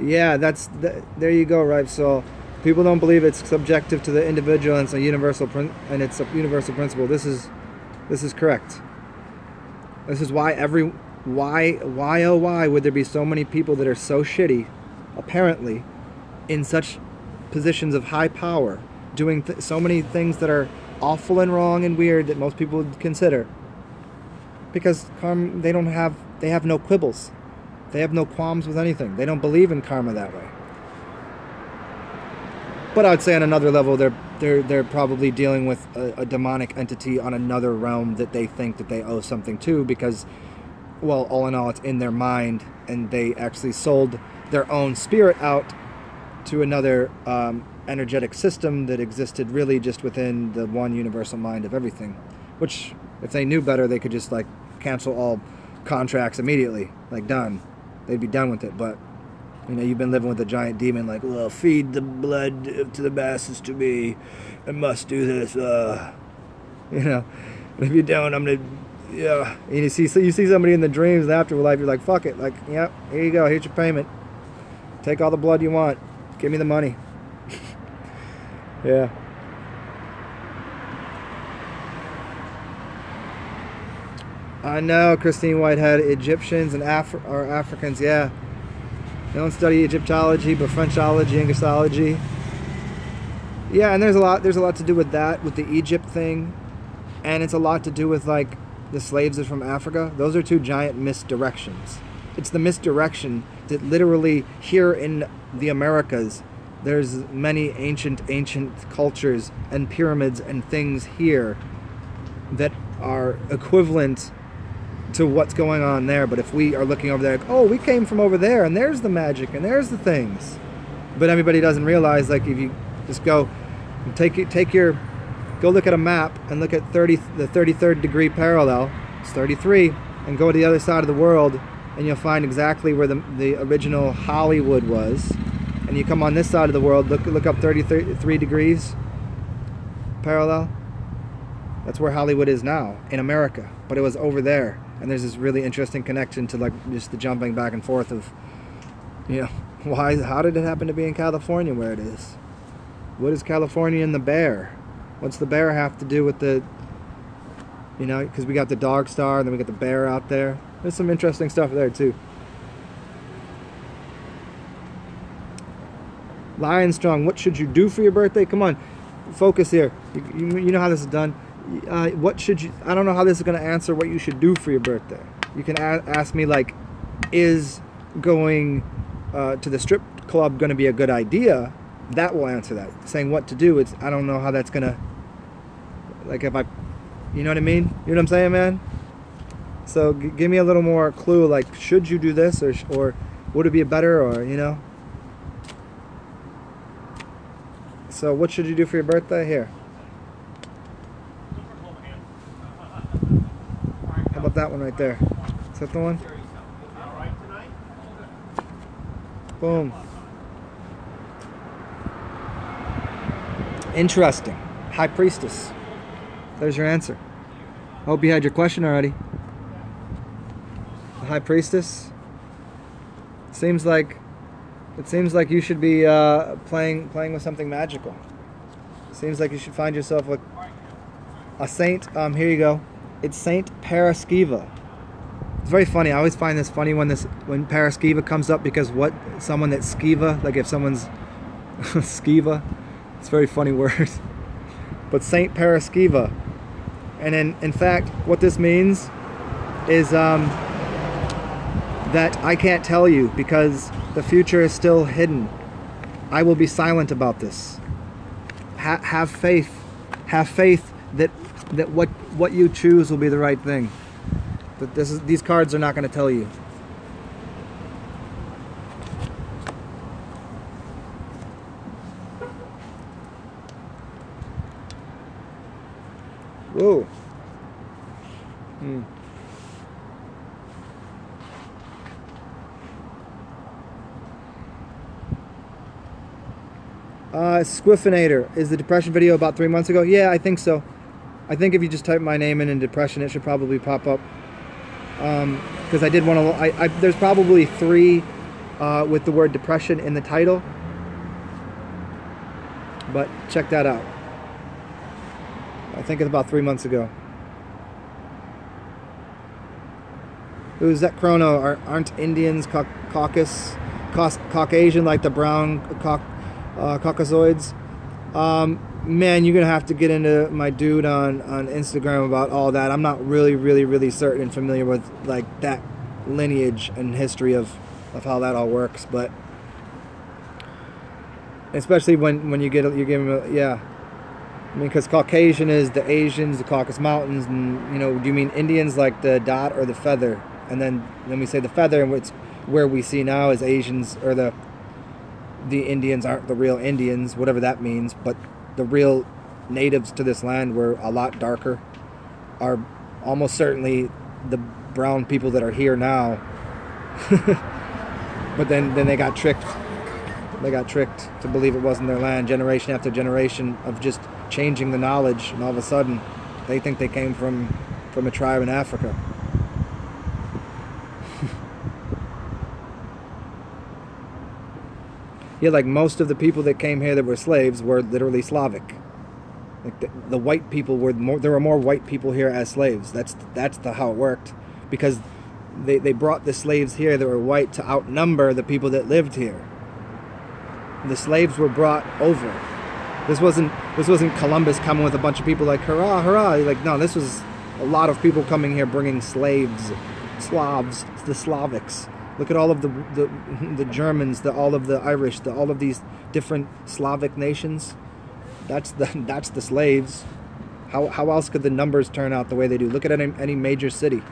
Yeah, there you go, right? So people don't believe it's subjective to the individual and it's a universal principle. This is correct. This is why why would there be so many people that are so shitty, apparently, in such positions of high power, doing so many things that are awful and wrong and weird that most people would consider, because they have no quibbles, they have no qualms with anything. They don't believe in karma that way. But I'd say on another level, they're probably dealing with a demonic entity on another realm that they think that they owe something to, because, well, all in all, it's in their mind, and they actually sold their own spirit out to another energetic system that existed really just within the one universal mind of everything. Which, if they knew better, they could just like cancel all contracts immediately, like done. They'd be done with it. But you know, you've been living with a giant demon, like, well, feed the blood to the masses to me. I must do this. You know, and if you don't, I'm gonna. Yeah, and you see somebody in the dreams and afterlife, you're like, fuck it, like, yep, here you go, here's your payment. Take all the blood you want. Give me the money. Yeah. I know, Christine Whitehead, Egyptians and Africans, yeah. They don't study Egyptology, but Frenchology, Englishology. Yeah, and there's a lot to do with that, with the Egypt thing. And it's a lot to do with, like, the slaves are from Africa. Those are two giant misdirections. It's the misdirection that literally here in the Americas, there's many ancient cultures and pyramids and things here that are equivalent to what's going on there. But if we are looking over there, like, oh, we came from over there, and there's the magic, and there's the things. But everybody doesn't realize, like, if you just go go look at a map and look at the 33rd degree parallel, it's 33, and go to the other side of the world, and you'll find exactly where the original Hollywood was. And you come on this side of the world, look up 33 degrees parallel. That's where Hollywood is now, in America. But it was over there. And there's this really interesting connection to, like, just the jumping back and forth of, you know, how did it happen to be in California where it is? What is California and the bear? What's the bear have to do with the, you know, because we got the dog star and then we got the bear out there. There's some interesting stuff there too. Lionstrong, what should you do for your birthday? Come on, focus here. You know how this is done. What should you, I don't know how this is going to answer what you should do for your birthday. You can ask me, like, is going to the strip club going to be a good idea? That will answer that. Saying what to do, I don't know how that's going to, like, if I, you know what I mean? You know what I'm saying, man? So give me a little more clue, like, should you do this, or would it be better, or, you know? So what should you do for your birthday? Here. How about that one right there? Is that the one? Boom. Interesting. High Priestess. There's your answer. Hope you had your question already. The High Priestess. It seems like you should be playing with something magical. It seems like you should find yourself a saint. Here you go. It's Saint Paraskiva. It's very funny. I always find this funny when Paraskiva comes up, because someone that's Skiva, like if someone's Skiva, it's a very funny word. But Saint Paraskiva. And in fact, what this means is that I can't tell you, because the future is still hidden. I will be silent about this. Have faith. Have faith that what you choose will be the right thing. But these cards are not going to tell you. Whoa. Squiffinator. Is the depression video about 3 months ago? Yeah, I think so. I think if you just type my name in depression, it should probably pop up. Because I did want to... there's probably 3 with the word depression in the title. But check that out. I think it's about 3 months ago. Who's that chrono? Aren't Indians Caucasian like the brown Caucasoids? Man, you're gonna have to get into my dude on Instagram about all that. I'm not really certain and familiar with like that lineage and history of how that all works, but especially when you give them yeah. I mean, because Caucasian is the Asians, the Caucasus Mountains, and you know, do you mean Indians like the dot or the feather? And then we say the feather, and it's where we see now is Asians, or the the Indians aren't the real Indians, whatever that means, but the real natives to this land were a lot darker, are almost certainly the brown people that are here now. But then they got tricked. They got tricked to believe it wasn't their land, generation after generation of just changing the knowledge, and all of a sudden they think they came from a tribe in Africa. Yeah, like most of the people that came here that were slaves were literally Slavic. Like the white people were more. There were more white people here as slaves. That's how it worked, because they brought the slaves here that were white to outnumber the people that lived here. The slaves were brought over. This wasn't Columbus coming with a bunch of people like hurrah, hurrah. Like, no, this was a lot of people coming here bringing slaves, Slavs, the Slavics. Look at all of the Germans, all of the Irish, all of these different Slavic nations. That's the slaves. How else could the numbers turn out the way they do? Look at any major city.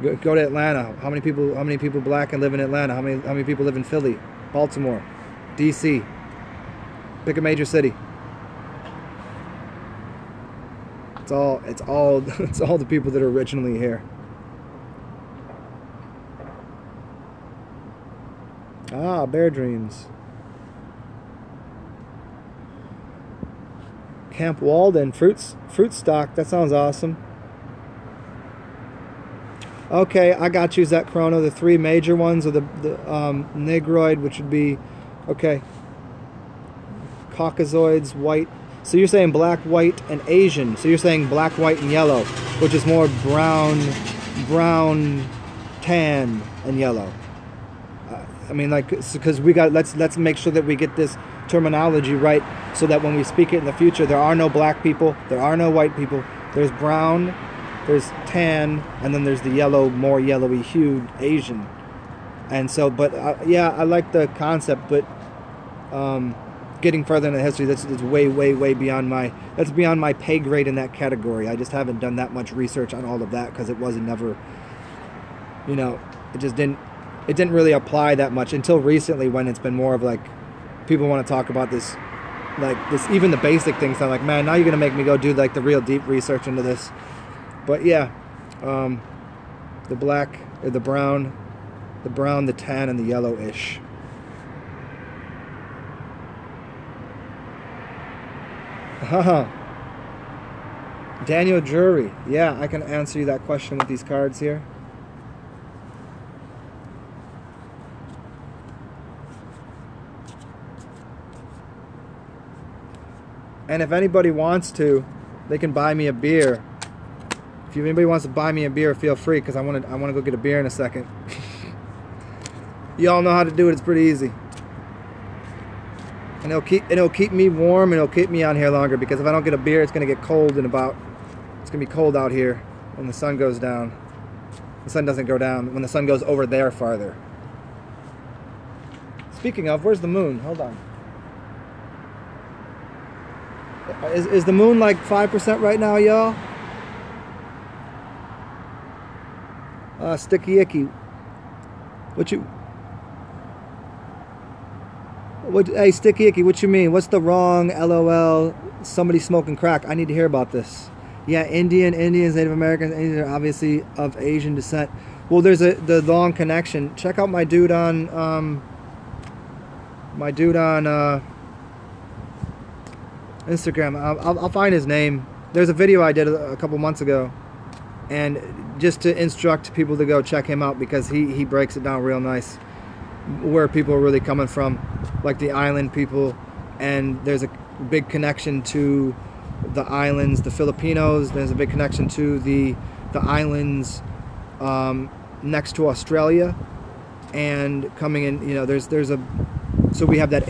Go to Atlanta. How many people black and live in Atlanta? How many people live in Philly, Baltimore, D.C.? Pick a major city. It's all the people that are originally here. Ah, Bear Dreams. Camp Walden, fruit stock. That sounds awesome. Okay, I got you, Zach Chrono. The three major ones are the Negroid, which would be, okay, Caucasoids, white. So you're saying black, white, and Asian. So you're saying black, white, and yellow, which is more brown, tan, and yellow. I mean, like, because we got, let's make sure that we get this terminology right, so that when we speak it in the future, there are no black people, there are no white people. There's brown, there's tan, and then there's the yellow, more yellowy hued Asian. And so, but yeah, I like the concept, but getting further into history, that's way beyond my pay grade in that category. I just haven't done that much research on all of that, because it wasn't never, it didn't really apply that much until recently, when it's been more of like, people want to talk about this, like this, even the basic things. I'm like, man, now you're gonna make me go do like the real deep research into this. But yeah, the black, or the brown, the tan, and the yellowish. Daniel Jury. Yeah, I can answer you that question with these cards here. And if anybody wants to, they can buy me a beer. If anybody wants to buy me a beer, feel free, because I want to go get a beer in a second. You all know how to do it. It's pretty easy. And it'll keep me warm, and it'll keep me on here longer, because if I don't get a beer, it's going to get cold it's going to be cold out here when the sun goes down. The sun doesn't go down, when the sun goes over there farther. Speaking of, where's the moon? Hold on. Is the moon like 5% right now, y'all? Sticky Icky. Hey, Sticky Icky, what you mean? What's the wrong LOL? Somebody smoking crack. I need to hear about this. Yeah, Indians, Native Americans, Indians are obviously of Asian descent. Well, there's the long connection. Check out my dude on Instagram. I'll find his name. There's a video I did a couple months ago, and just to instruct people to go check him out, because he breaks it down real nice, where people are really coming from, like the island people. And there's a big connection to the islands, the Filipinos. There's a big connection to the islands next to Australia, and coming in, so we have that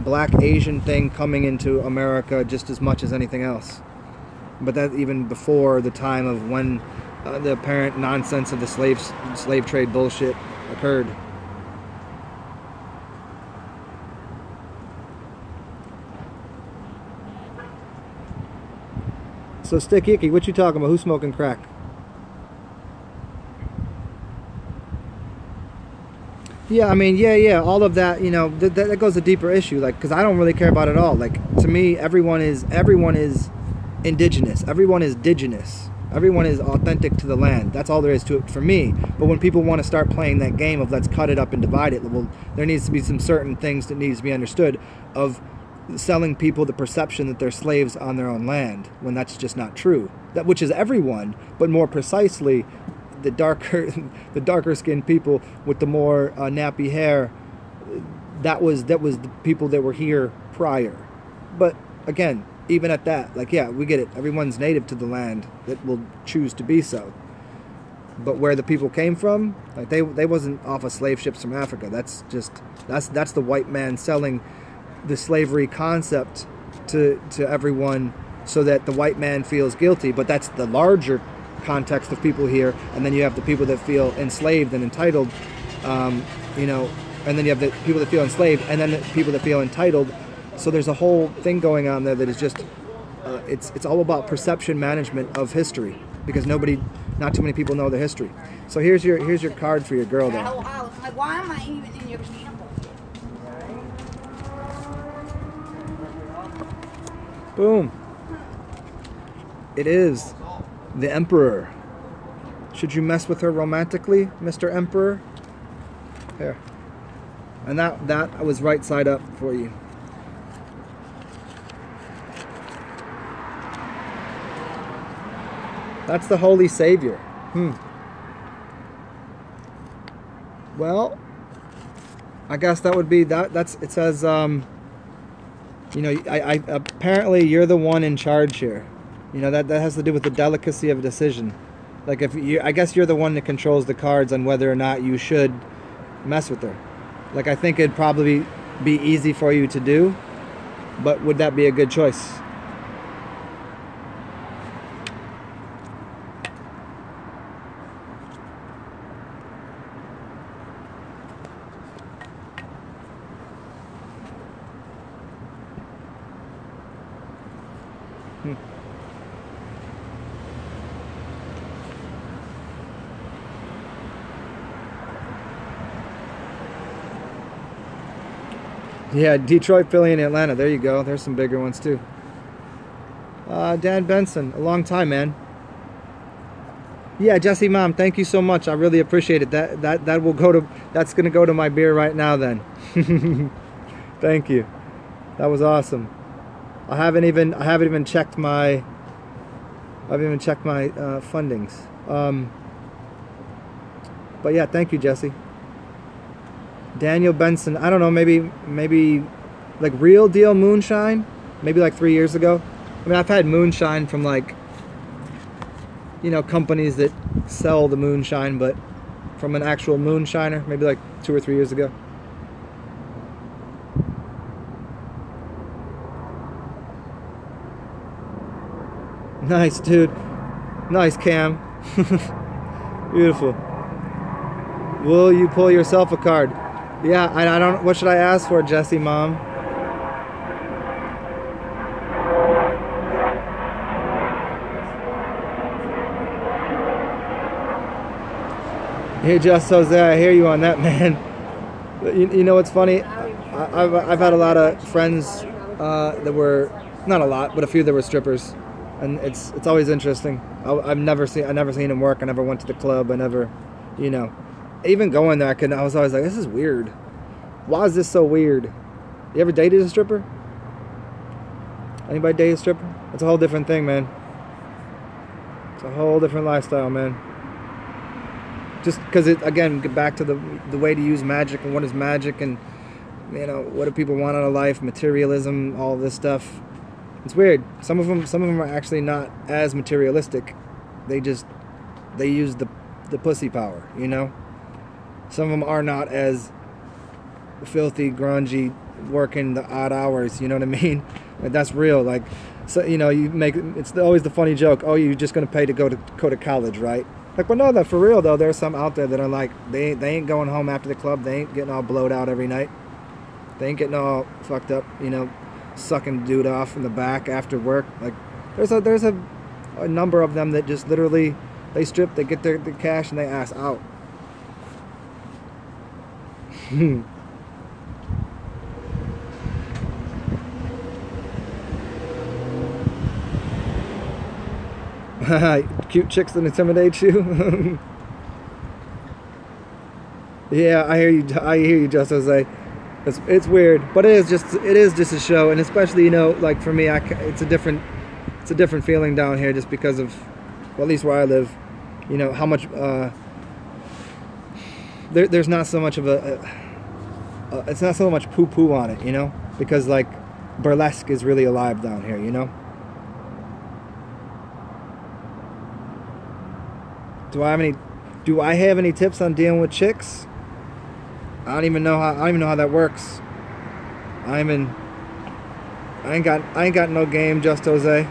black Asian thing coming into America just as much as anything else. But that even before the time of when the apparent nonsense of the slave trade bullshit occurred. So Sticky Icky, what you talking about? Who's smoking crack? Yeah, I mean, yeah, all of that, you know, that goes a deeper issue, like, because I don't really care about it all. Like, to me, everyone is indigenous. Everyone is indigenous. Everyone is authentic to the land. That's all there is to it for me. But when people want to start playing that game of let's cut it up and divide it, well, there needs to be some certain things that needs to be understood of selling people the perception that they're slaves on their own land, when that's just not true. That, which is everyone, but more precisely, the darker skinned people with the more nappy hair, that was the people that were here prior. But again, even at that, like, yeah, we get it. Everyone's native to the land that will choose to be so. But where the people came from, like they wasn't off of slave ships from Africa. That's the white man selling the slavery concept to everyone so that the white man feels guilty. But that's the larger context of people here, and then you have the people that feel enslaved and entitled, you know, and then you have the people that feel enslaved, and then the people that feel entitled. So there's a whole thing going on there that is just, it's all about perception management of history, because not too many people know the history. So here's your card for your girl there.
Like, why am I even in your camp?
Boom. It is the Emperor. Should you mess with her romantically, Mr. Emperor? Here. And that was right side up for you. That's the Holy Savior. Well, I guess that would be that. It says, you know, I apparently you're the one in charge here. You know, that has to do with the delicacy of a decision. Like, I guess you're the one that controls the cards on whether or not you should mess with her. Like, I think it'd probably be easy for you to do, but would that be a good choice? Yeah, Detroit, Philly, and Atlanta. There you go. There's some bigger ones too. Dan Benson, a long time, man. Yeah, Jesse, Mom, thank you so much. I really appreciate it. That's gonna go to my beer right now. Then, thank you. That was awesome. I haven't even checked my fundings. But yeah, thank you, Jesse. Daniel Benson, I don't know, maybe like Real Deal Moonshine, maybe like 3 years ago. I mean, I've had moonshine from, like, you know, companies that sell the moonshine, but from an actual moonshiner, maybe like 2 or 3 years ago. Nice, dude. Nice, Cam. Beautiful. Will you pull yourself a card? Yeah, I don't. What should I ask for, Jesse, Mom? Hey, Just Jose, I hear you on that, man. You know what's funny? I've had a lot of friends that were, not a lot, but a few that were strippers, and it's always interesting. I never seen them work. I never went to the club. I never, you know. Even going there, I was always like, this is weird. Why is this so weird? You ever dated a stripper? Anybody date a stripper? It's a whole different thing, man. It's a whole different lifestyle, man. Just because it, again, get back to the way to use magic and what is magic, and, you know, what do people want out of life, materialism, all this stuff. It's weird. Some of them are actually not as materialistic. They use the pussy power, you know. Some of them are not as filthy, grungy, working the odd hours, you know what I mean? Like, that's real. Like, so, you know, it's always the funny joke, oh, you're just going to pay to go to college, right? Like, well, no, that for real, though, there's some out there that are like, they ain't going home after the club, they ain't getting all blowed out every night, they ain't getting all fucked up, you know, sucking dude off in the back after work. Like, there's a number of them that just literally, they strip, they get their cash, and they ass out. Cute chicks that intimidate you. Yeah, I hear you. I hear you, just Jose. It's weird, but it is just a show, and especially, you know, like for me, it's a different feeling down here, just because of, well, at least where I live, you know, how much there's not so much of it's not so much poo poo on it, you know, because like burlesque is really alive down here, you know. Do I have any tips on dealing with chicks? I don't even know how that works. I ain't got no game, just Jose.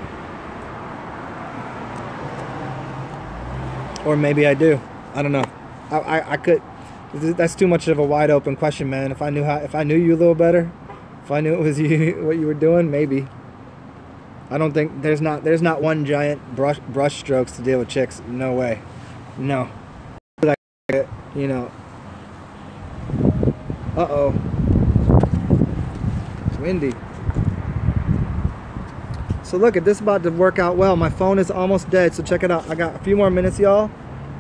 Or maybe I do. I don't know. I could. That's too much of a wide open question, man. If I knew you a little better, if I knew it was you, what you were doing, maybe. I don't think there's not one giant brush strokes to deal with chicks. No way. No. You know. Uh-oh. It's windy. So look, this is about to work out well. My phone is almost dead, so check it out. I got a few more minutes, y'all,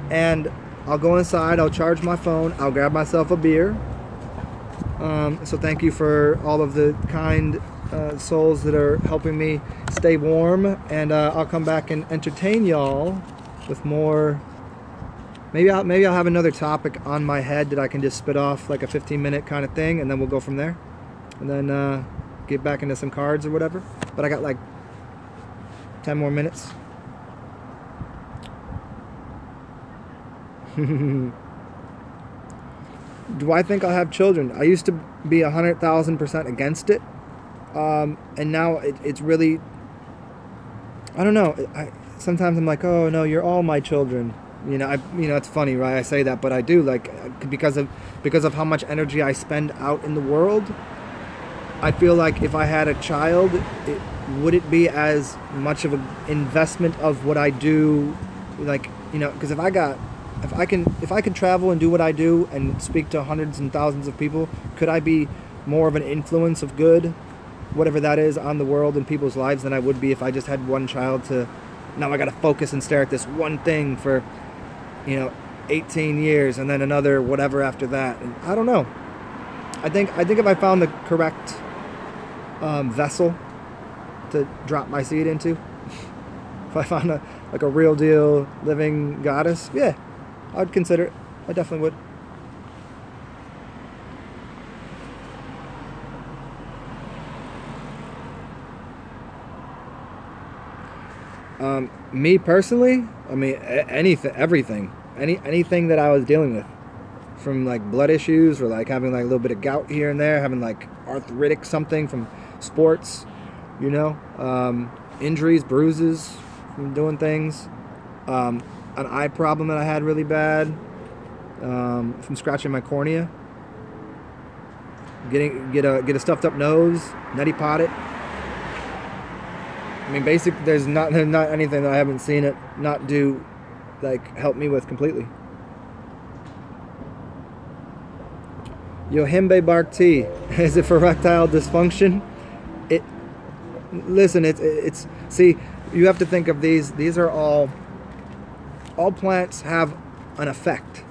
and I'll go inside, I'll charge my phone, I'll grab myself a beer. So thank you for all of the kind souls that are helping me stay warm, and I'll come back and entertain y'all with more. Maybe I'll have another topic on my head that I can just spit off like a 15-minute kind of thing, and then we'll go from there. And then get back into some cards or whatever. But I got like 10 more minutes. Do I think I'll have children? I used to be 100,000% against it. And now it's really, I don't know. Sometimes I'm like, oh no, you're all my children. You know, it's funny, right? I say that, but I do, like, because of how much energy I spend out in the world. I feel like if I had a child, would it be as much of an investment of what I do, like, you know? Because if I can travel and do what I do and speak to hundreds and thousands of people, could I be more of an influence of good, whatever that is, on the world and people's lives than I would be if I just had one child to? Now I got to focus and stare at this one thing for, 18 years and then another whatever after that. And I don't know. I think if I found the correct vessel to drop my seed into, if I found a real deal living goddess, yeah, I'd consider it. I definitely would. Me personally, I mean, everything that I was dealing with, from like blood issues or like having like a little bit of gout here and there, having like arthritic something from sports, injuries, bruises from doing things, an eye problem that I had really bad, from scratching my cornea, get a stuffed up nose, neti potted. I mean, there's not anything that I haven't seen it not do, like, help me with completely. Yohimbe bark tea, is it for erectile dysfunction? It's see, you have to think of these are all plants have an effect,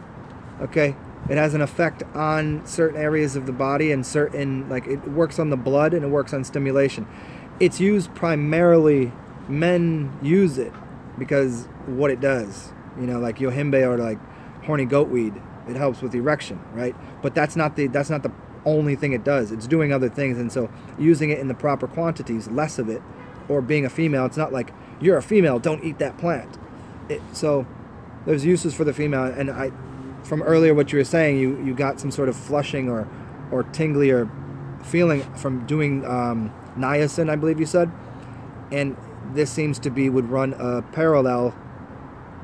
okay? It has an effect on certain areas of the body and certain, like, it works on the blood and it works on stimulation. It's used primarily, men use it because what it does, like yohimbe or like horny goatweed, it helps with erection, right? But that's not the only thing it does. It's doing other things, and so using it in the proper quantities, less of it, or being a female, it's not like you're a female, don't eat that plant. So there's uses for the female, and from earlier what you were saying, you got some sort of flushing or tingly or feeling from doing niacin, I believe you said, and this seems to would run a parallel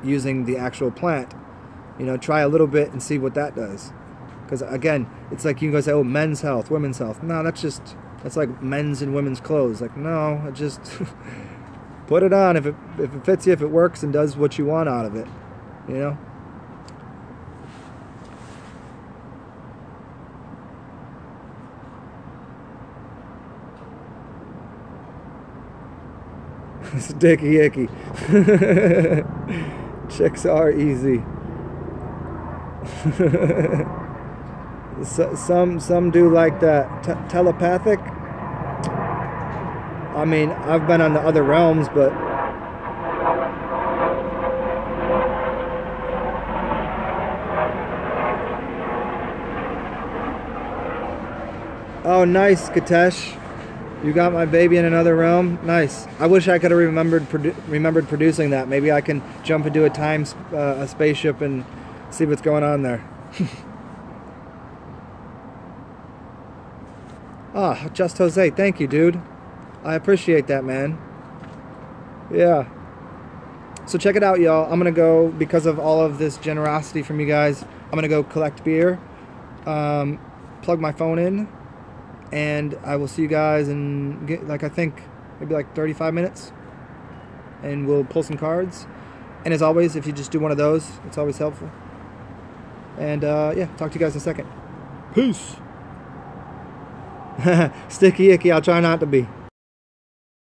using the actual plant. Try a little bit and see what that does, because again, it's like you can go say, oh, men's health, women's health. No, that's like men's and women's clothes. Like, no, just put it on if it fits you, if it works and does what you want out of it, Sticky icky. Chicks are easy. Some do like that. Telepathic. I mean, I've been on the other realms, but oh, nice, Katesh. You got my baby in another realm. Nice. I wish I could have remembered producing that. Maybe I can jump into a spaceship and see what's going on there. Ah, Just Jose, thank you, dude. I appreciate that, man. Yeah. So check it out, y'all. I'm gonna go, because of all of this generosity from you guys, I'm gonna go collect beer, plug my phone in, and I will see you guys in, like, I think maybe like 35 minutes, and we'll pull some cards. And as always, if you just do one of those, it's always helpful. And yeah, talk to you guys in a second. Peace. Sticky icky, I'll try not to be.